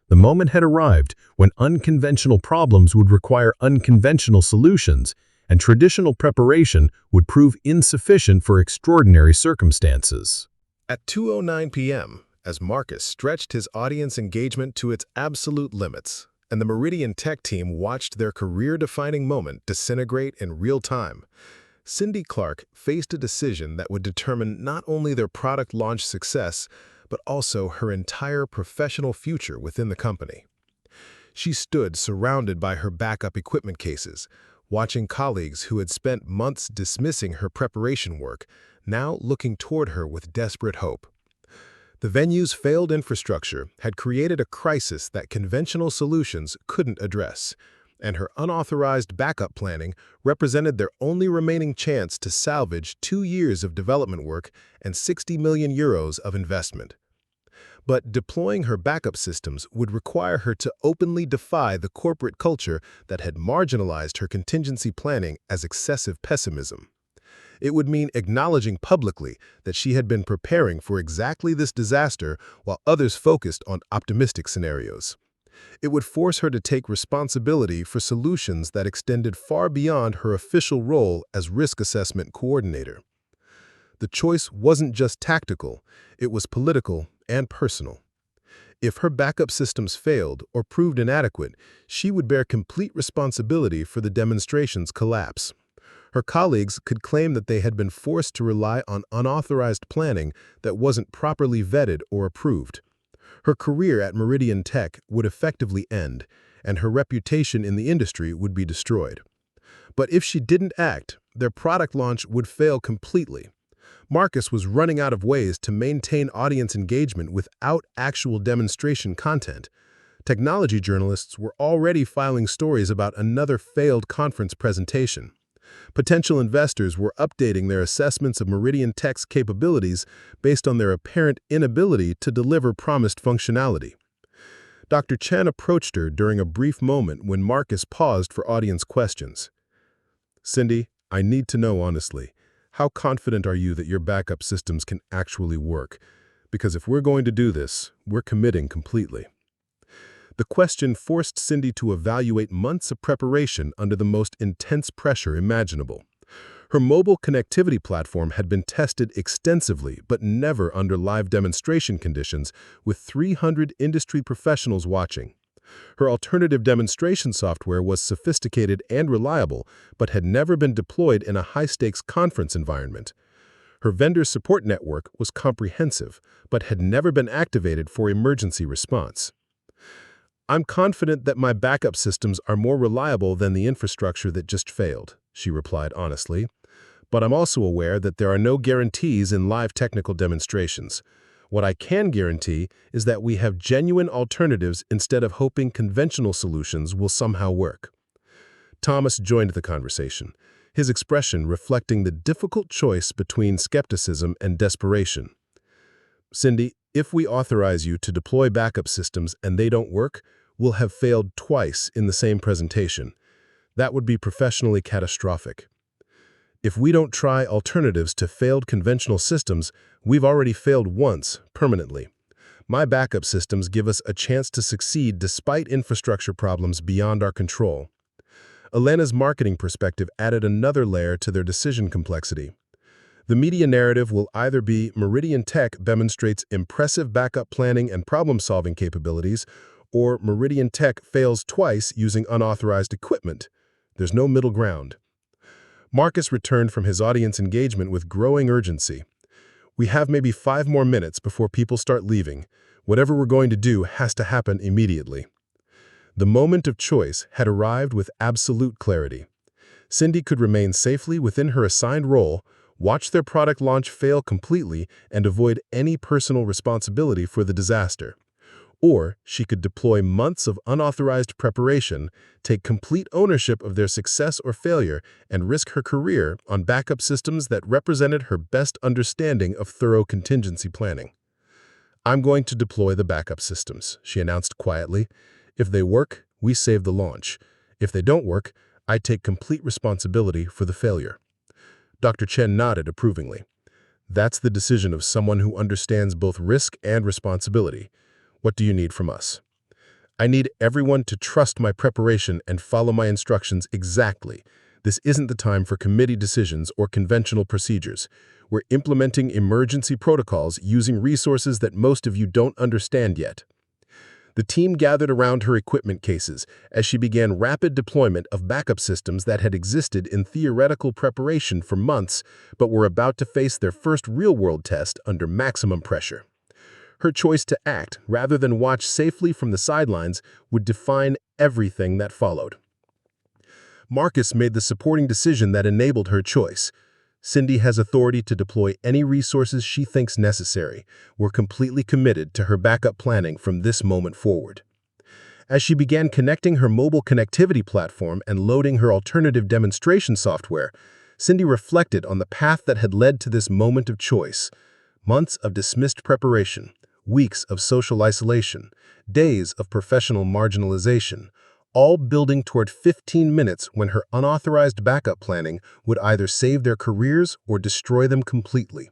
The moment had arrived when unconventional problems would require unconventional solutions, and traditional preparation would prove insufficient for extraordinary circumstances. At 2:09 p.m., as Marcus stretched his audience engagement to its absolute limits, and the Meridian Tech team watched their career-defining moment disintegrate in real time, Cindy Clark faced a decision that would determine not only their product launch success, but also her entire professional future within the company. She stood surrounded by her backup equipment cases, watching colleagues who had spent months dismissing her preparation work, now looking toward her with desperate hope. The venue's failed infrastructure had created a crisis that conventional solutions couldn't address, and her unauthorized backup planning represented their only remaining chance to salvage 2 years of development work and 60 million euros of investment. But deploying her backup systems would require her to openly defy the corporate culture that had marginalized her contingency planning as excessive pessimism. It would mean acknowledging publicly that she had been preparing for exactly this disaster while others focused on optimistic scenarios. It would force her to take responsibility for solutions that extended far beyond her official role as risk assessment coordinator. The choice wasn't just tactical, it was political and personal. If her backup systems failed or proved inadequate, she would bear complete responsibility for the demonstration's collapse. Her colleagues could claim that they had been forced to rely on unauthorized planning that wasn't properly vetted or approved. Her career at Meridian Tech would effectively end, and her reputation in the industry would be destroyed. But if she didn't act, their product launch would fail completely. Marcus was running out of ways to maintain audience engagement without actual demonstration content. Technology journalists were already filing stories about another failed conference presentation. Potential investors were updating their assessments of Meridian Tech's capabilities based on their apparent inability to deliver promised functionality. Dr. Chen approached her during a brief moment when Marcus paused for audience questions. "Cindy, I need to know honestly, how confident are you that your backup systems can actually work? Because if we're going to do this, we're committing completely." The question forced Cindy to evaluate months of preparation under the most intense pressure imaginable. Her mobile connectivity platform had been tested extensively, but never under live demonstration conditions, with 300 industry professionals watching. Her alternative demonstration software was sophisticated and reliable, but had never been deployed in a high-stakes conference environment. Her vendor support network was comprehensive, but had never been activated for emergency response. "I'm confident that my backup systems are more reliable than the infrastructure that just failed," she replied honestly. "But I'm also aware that there are no guarantees in live technical demonstrations. What I can guarantee is that we have genuine alternatives instead of hoping conventional solutions will somehow work." Thomas joined the conversation, his expression reflecting the difficult choice between skepticism and desperation. "Cindy, if we authorize you to deploy backup systems and they don't work, we'll have failed twice in the same presentation. That would be professionally catastrophic. If we don't try alternatives to failed conventional systems, we've already failed once, permanently. My backup systems give us a chance to succeed despite infrastructure problems beyond our control." Elena's marketing perspective added another layer to their decision complexity. The media narrative will either be Meridian Tech demonstrates impressive backup planning and problem-solving capabilities, or Meridian Tech fails twice using unauthorized equipment. There's no middle ground. Marcus returned from his audience engagement with growing urgency. "We have maybe 5 more minutes before people start leaving. Whatever we're going to do has to happen immediately." The moment of choice had arrived with absolute clarity. Cindy could remain safely within her assigned role, watch their product launch fail completely, and avoid any personal responsibility for the disaster. Or she could deploy months of unauthorized preparation, take complete ownership of their success or failure, and risk her career on backup systems that represented her best understanding of thorough contingency planning. "I'm going to deploy the backup systems," she announced quietly. "If they work, we save the launch. If they don't work, I take complete responsibility for the failure." Dr. Chen nodded approvingly. "That's the decision of someone who understands both risk and responsibility. What do you need from us?" "I need everyone to trust my preparation and follow my instructions exactly. This isn't the time for committee decisions or conventional procedures. We're implementing emergency protocols using resources that most of you don't understand yet." The team gathered around her equipment cases as she began rapid deployment of backup systems that had existed in theoretical preparation for months but were about to face their first real-world test under maximum pressure. Her choice to act rather than watch safely from the sidelines would define everything that followed. Marcus made the supporting decision that enabled her choice. "Cindy has authority to deploy any resources she thinks necessary. We're completely committed to her backup planning from this moment forward." As she began connecting her mobile connectivity platform and loading her alternative demonstration software, Cindy reflected on the path that had led to this moment of choice. Months of dismissed preparation, weeks of social isolation, days of professional marginalization, all building toward 15 minutes when her unauthorized backup planning would either save their careers or destroy them completely.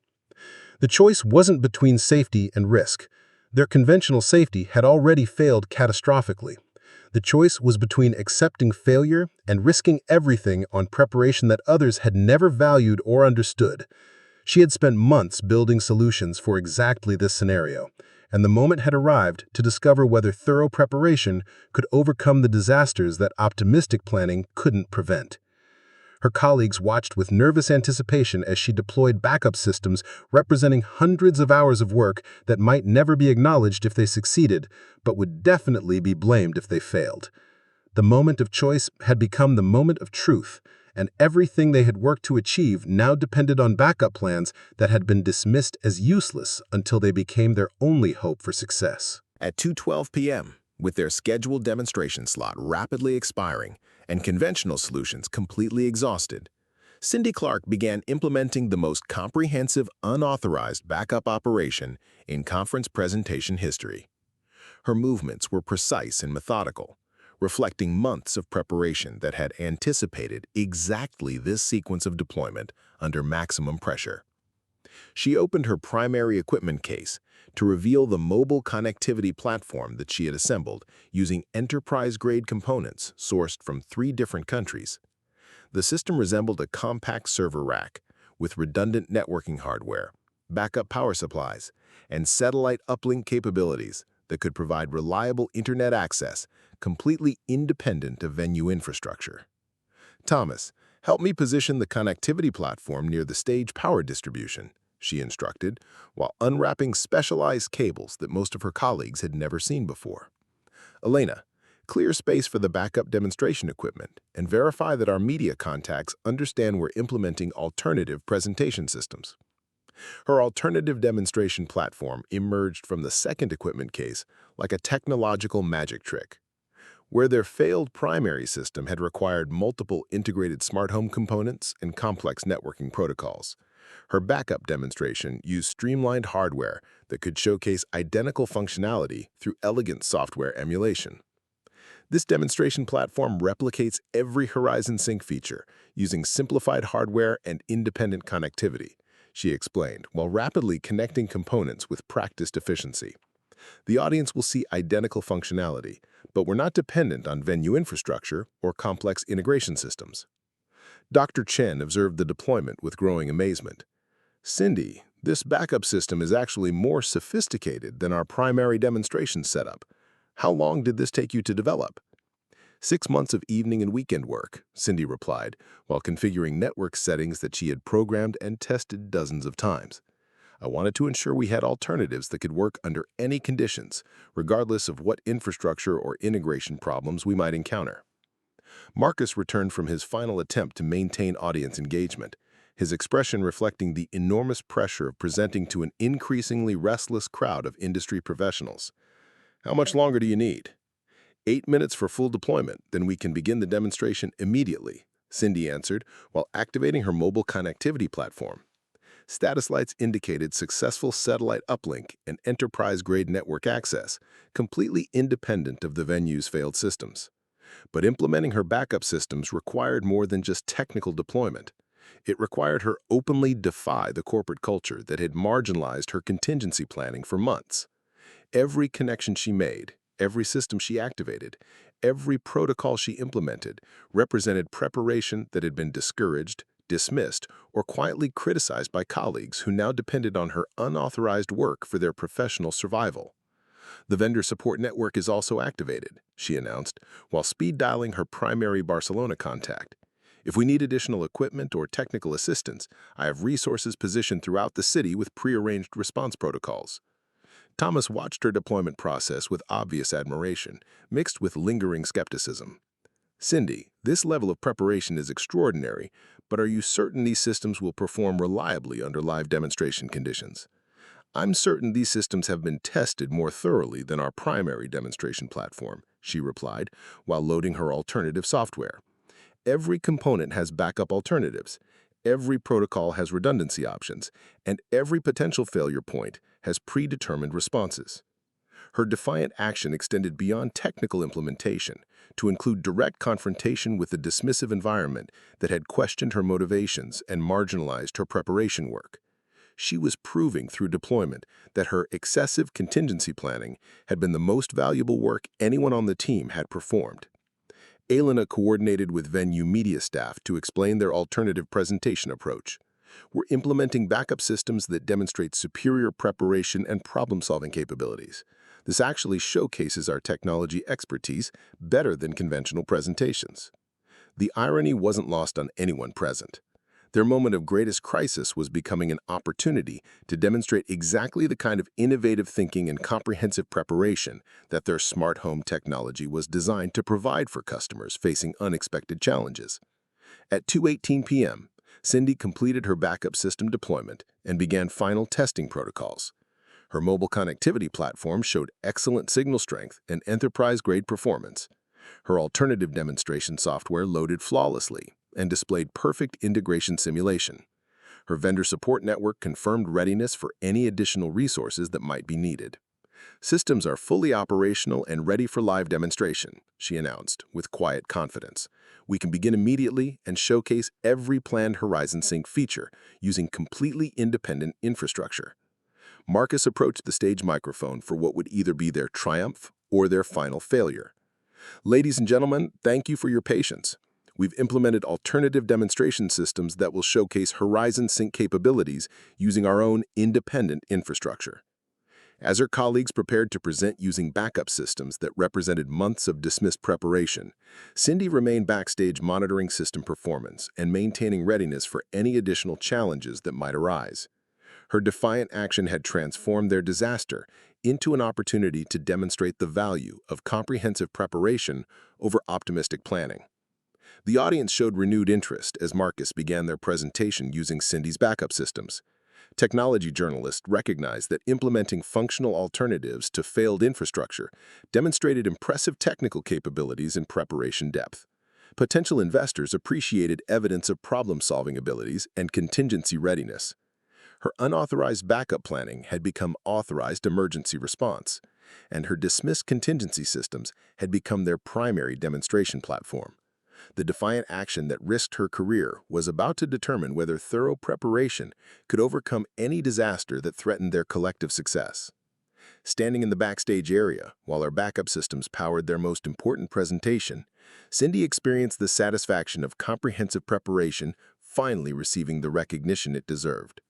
The choice wasn't between safety and risk. Their conventional safety had already failed catastrophically. The choice was between accepting failure and risking everything on preparation that others had never valued or understood. She had spent months building solutions for exactly this scenario, and the moment had arrived to discover whether thorough preparation could overcome the disasters that optimistic planning couldn't prevent. Her colleagues watched with nervous anticipation as she deployed backup systems representing hundreds of hours of work that might never be acknowledged if they succeeded, but would definitely be blamed if they failed. The moment of choice had become the moment of truth, and everything they had worked to achieve now depended on backup plans that had been dismissed as useless until they became their only hope for success. At 2:12 p.m., with their scheduled demonstration slot rapidly expiring and conventional solutions completely exhausted, Cindy Clark began implementing the most comprehensive unauthorized backup operation in conference presentation history. Her movements were precise and methodical, reflecting months of preparation that had anticipated exactly this sequence of deployment under maximum pressure. She opened her primary equipment case to reveal the mobile connectivity platform that she had assembled using enterprise-grade components sourced from 3 different countries. The system resembled a compact server rack with redundant networking hardware, backup power supplies, and satellite uplink capabilities that could provide reliable internet access completely independent of venue infrastructure. "Thomas, help me position the connectivity platform near the stage power distribution," she instructed, while unwrapping specialized cables that most of her colleagues had never seen before. "Elena, clear space for the backup demonstration equipment and verify that our media contacts understand we're implementing alternative presentation systems." Her alternative demonstration platform emerged from the second equipment case like a technological magic trick. Where their failed primary system had required multiple integrated smart home components and complex networking protocols, her backup demonstration used streamlined hardware that could showcase identical functionality through elegant software emulation. This demonstration platform replicates every Horizon Sync feature using simplified hardware and independent connectivity, she explained, while rapidly connecting components with practiced efficiency. The audience will see identical functionality, but we're not dependent on venue infrastructure or complex integration systems. Dr. Chen observed the deployment with growing amazement. Cindy, this backup system is actually more sophisticated than our primary demonstration setup. How long did this take you to develop? 6 months of evening and weekend work, Cindy replied, while configuring network settings that she had programmed and tested dozens of times. I wanted to ensure we had alternatives that could work under any conditions, regardless of what infrastructure or integration problems we might encounter. Marcus returned from his final attempt to maintain audience engagement, his expression reflecting the enormous pressure of presenting to an increasingly restless crowd of industry professionals. How much longer do you need? 8 minutes for full deployment, then we can begin the demonstration immediately, Cindy answered while activating her mobile connectivity platform. Status lights indicated successful satellite uplink and enterprise-grade network access, completely independent of the venue's failed systems. But implementing her backup systems required more than just technical deployment. It required her openly defy the corporate culture that had marginalized her contingency planning for months. Every connection she made, every system she activated, every protocol she implemented represented preparation that had been discouraged, dismissed, or quietly criticized by colleagues who now depended on her unauthorized work for their professional survival. The vendor support network is also activated, she announced, while speed dialing her primary Barcelona contact. If we need additional equipment or technical assistance, I have resources positioned throughout the city with prearranged response protocols. Thomas watched her deployment process with obvious admiration, mixed with lingering skepticism. Cindy, this level of preparation is extraordinary, but are you certain these systems will perform reliably under live demonstration conditions? I'm certain these systems have been tested more thoroughly than our primary demonstration platform, she replied, while loading her alternative software. Every component has backup alternatives, every protocol has redundancy options, and every potential failure point has predetermined responses. Her defiant action extended beyond technical implementation to include direct confrontation with the dismissive environment that had questioned her motivations and marginalized her preparation work. She was proving through deployment that her excessive contingency planning had been the most valuable work anyone on the team had performed. Elena coordinated with venue media staff to explain their alternative presentation approach. We're implementing backup systems that demonstrate superior preparation and problem-solving capabilities. This actually showcases our technology expertise better than conventional presentations. The irony wasn't lost on anyone present. Their moment of greatest crisis was becoming an opportunity to demonstrate exactly the kind of innovative thinking and comprehensive preparation that their smart home technology was designed to provide for customers facing unexpected challenges. At 2:18 p.m., Cindy completed her backup system deployment and began final testing protocols. Her mobile connectivity platform showed excellent signal strength and enterprise-grade performance. Her alternative demonstration software loaded flawlessly and displayed perfect integration simulation. Her vendor support network confirmed readiness for any additional resources that might be needed. Systems are fully operational and ready for live demonstration, she announced, with quiet confidence. We can begin immediately and showcase every planned Horizon Sync feature using completely independent infrastructure. Marcus approached the stage microphone for what would either be their triumph or their final failure. Ladies and gentlemen, thank you for your patience. We've implemented alternative demonstration systems that will showcase Horizon Sync capabilities using our own independent infrastructure. As her colleagues prepared to present using backup systems that represented months of dismissed preparation, Cindy remained backstage monitoring system performance and maintaining readiness for any additional challenges that might arise. Her defiant action had transformed their disaster into an opportunity to demonstrate the value of comprehensive preparation over optimistic planning. The audience showed renewed interest as Marcus began their presentation using Cindy's backup systems. Technology journalists recognized that implementing functional alternatives to failed infrastructure demonstrated impressive technical capabilities and preparation depth. Potential investors appreciated evidence of problem-solving abilities and contingency readiness. Her unauthorized backup planning had become authorized emergency response, and her dismissed contingency systems had become their primary demonstration platform. The defiant action that risked her career was about to determine whether thorough preparation could overcome any disaster that threatened their collective success. Standing in the backstage area, while her backup systems powered their most important presentation, Cindy experienced the satisfaction of comprehensive preparation finally receiving the recognition it deserved.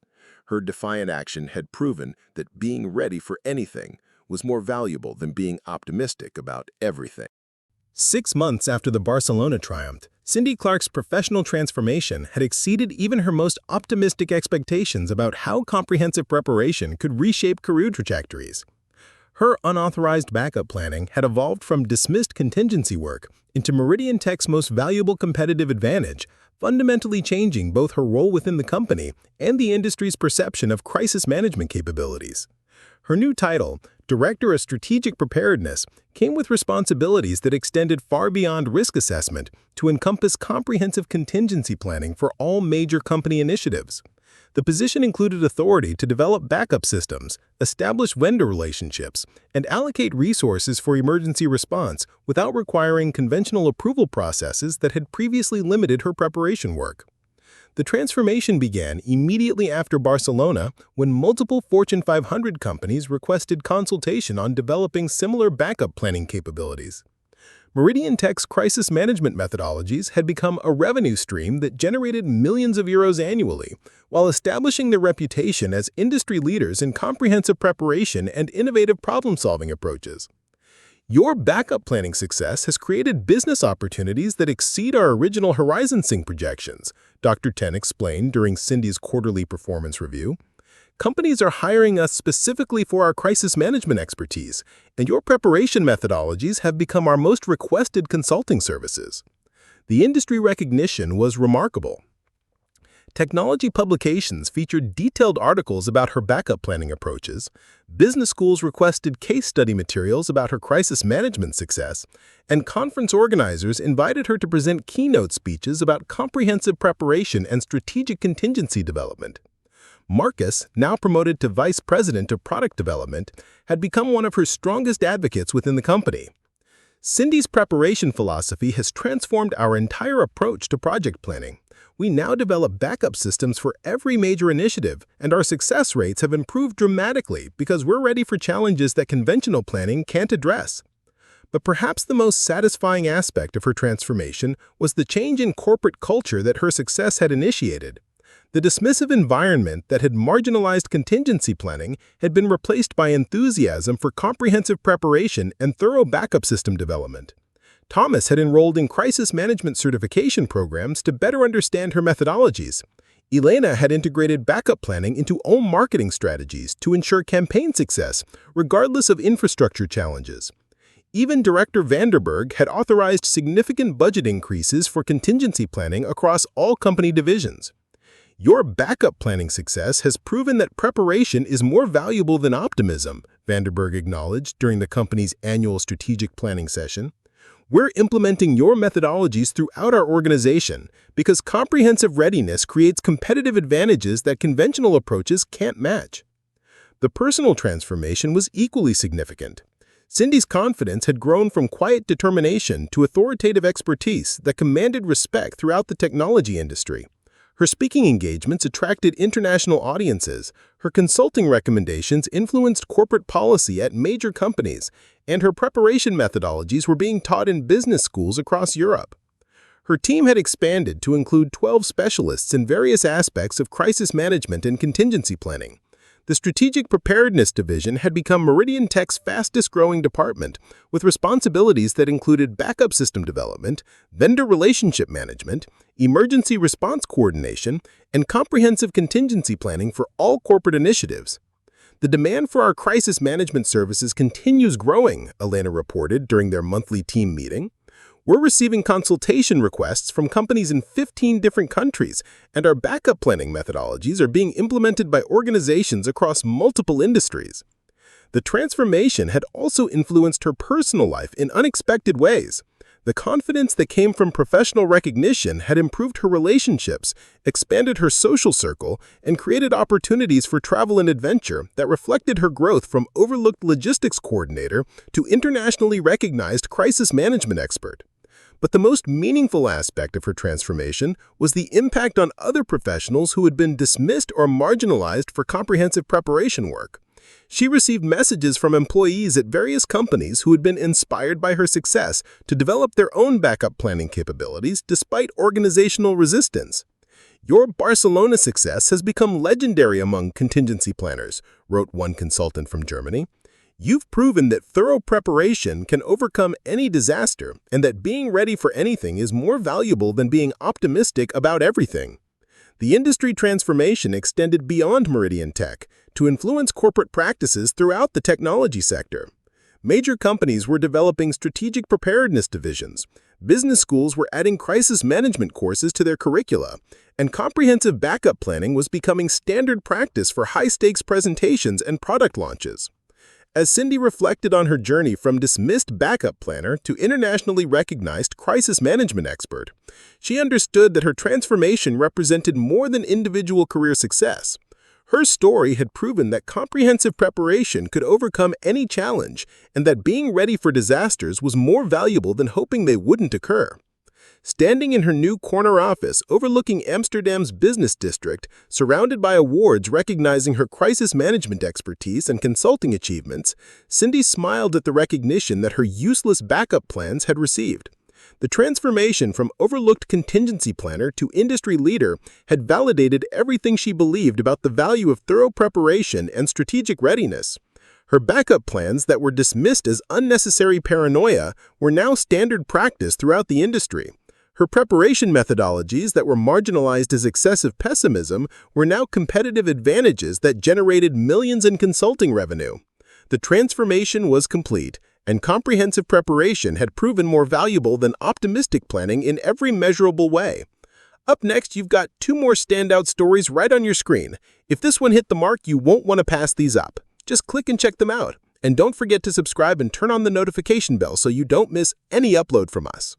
Her defiant action had proven that being ready for anything was more valuable than being optimistic about everything. 6 months after the Barcelona triumph, Cindy Clark's professional transformation had exceeded even her most optimistic expectations about how comprehensive preparation could reshape career trajectories. Her unauthorized backup planning had evolved from dismissed contingency work into Meridian Tech's most valuable competitive advantage, fundamentally changing both her role within the company and the industry's perception of crisis management capabilities. Her new title, Director of Strategic Preparedness, came with responsibilities that extended far beyond risk assessment to encompass comprehensive contingency planning for all major company initiatives. The position included authority to develop backup systems, establish vendor relationships, and allocate resources for emergency response without requiring conventional approval processes that had previously limited her preparation work. The transformation began immediately after Barcelona when multiple Fortune 500 companies requested consultation on developing similar backup planning capabilities. Meridian Tech's crisis management methodologies had become a revenue stream that generated millions of euros annually, while establishing their reputation as industry leaders in comprehensive preparation and innovative problem-solving approaches. Your backup planning success has created business opportunities that exceed our original Horizon Sync projections, Dr. Ten explained during Cindy's quarterly performance review. Companies are hiring us specifically for our crisis management expertise, and your preparation methodologies have become our most requested consulting services. The industry recognition was remarkable. Technology publications featured detailed articles about her backup planning approaches, business schools requested case study materials about her crisis management success, and conference organizers invited her to present keynote speeches about comprehensive preparation and strategic contingency development. Marcus, now promoted to Vice President of Product Development, had become one of her strongest advocates within the company. Cindy's preparation philosophy has transformed our entire approach to project planning. We now develop backup systems for every major initiative, and our success rates have improved dramatically because we're ready for challenges that conventional planning can't address. But perhaps the most satisfying aspect of her transformation was the change in corporate culture that her success had initiated. The dismissive environment that had marginalized contingency planning had been replaced by enthusiasm for comprehensive preparation and thorough backup system development. Thomas had enrolled in crisis management certification programs to better understand her methodologies. Elena had integrated backup planning into own marketing strategies to ensure campaign success, regardless of infrastructure challenges. Even Director Vanderberg had authorized significant budget increases for contingency planning across all company divisions. Your backup planning success has proven that preparation is more valuable than optimism, Vanderberg acknowledged during the company's annual strategic planning session. We're implementing your methodologies throughout our organization because comprehensive readiness creates competitive advantages that conventional approaches can't match. The personal transformation was equally significant. Cindy's confidence had grown from quiet determination to authoritative expertise that commanded respect throughout the technology industry. Her speaking engagements attracted international audiences, her consulting recommendations influenced corporate policy at major companies, and her preparation methodologies were being taught in business schools across Europe. Her team had expanded to include 12 specialists in various aspects of crisis management and contingency planning. The Strategic Preparedness Division had become Meridian Tech's fastest-growing department, with responsibilities that included backup system development, vendor relationship management, emergency response coordination, and comprehensive contingency planning for all corporate initiatives. The demand for our crisis management services continues growing, Elena reported during their monthly team meeting. We're receiving consultation requests from companies in 15 different countries, and our backup planning methodologies are being implemented by organizations across multiple industries. The transformation had also influenced her personal life in unexpected ways. The confidence that came from professional recognition had improved her relationships, expanded her social circle, and created opportunities for travel and adventure that reflected her growth from overlooked logistics coordinator to internationally recognized crisis management expert. But the most meaningful aspect of her transformation was the impact on other professionals who had been dismissed or marginalized for comprehensive preparation work. She received messages from employees at various companies who had been inspired by her success to develop their own backup planning capabilities despite organizational resistance. "Your Barcelona success has become legendary among contingency planners," wrote one consultant from Germany. "You've proven that thorough preparation can overcome any disaster and that being ready for anything is more valuable than being optimistic about everything." The industry transformation extended beyond Meridian Tech to influence corporate practices throughout the technology sector. Major companies were developing strategic preparedness divisions, business schools were adding crisis management courses to their curricula, and comprehensive backup planning was becoming standard practice for high-stakes presentations and product launches. As Cindy reflected on her journey from dismissed backup planner to internationally recognized crisis management expert, she understood that her transformation represented more than individual career success. Her story had proven that comprehensive preparation could overcome any challenge and that being ready for disasters was more valuable than hoping they wouldn't occur. Standing in her new corner office overlooking Amsterdam's business district, surrounded by awards recognizing her crisis management expertise and consulting achievements, Cindy smiled at the recognition that her useless backup plans had received. The transformation from overlooked contingency planner to industry leader had validated everything she believed about the value of thorough preparation and strategic readiness. Her backup plans that were dismissed as unnecessary paranoia were now standard practice throughout the industry. Her preparation methodologies that were marginalized as excessive pessimism were now competitive advantages that generated millions in consulting revenue. The transformation was complete, and comprehensive preparation had proven more valuable than optimistic planning in every measurable way. Up next, you've got two more standout stories right on your screen. If this one hit the mark, you won't want to pass these up. Just click and check them out. And don't forget to subscribe and turn on the notification bell so you don't miss any upload from us.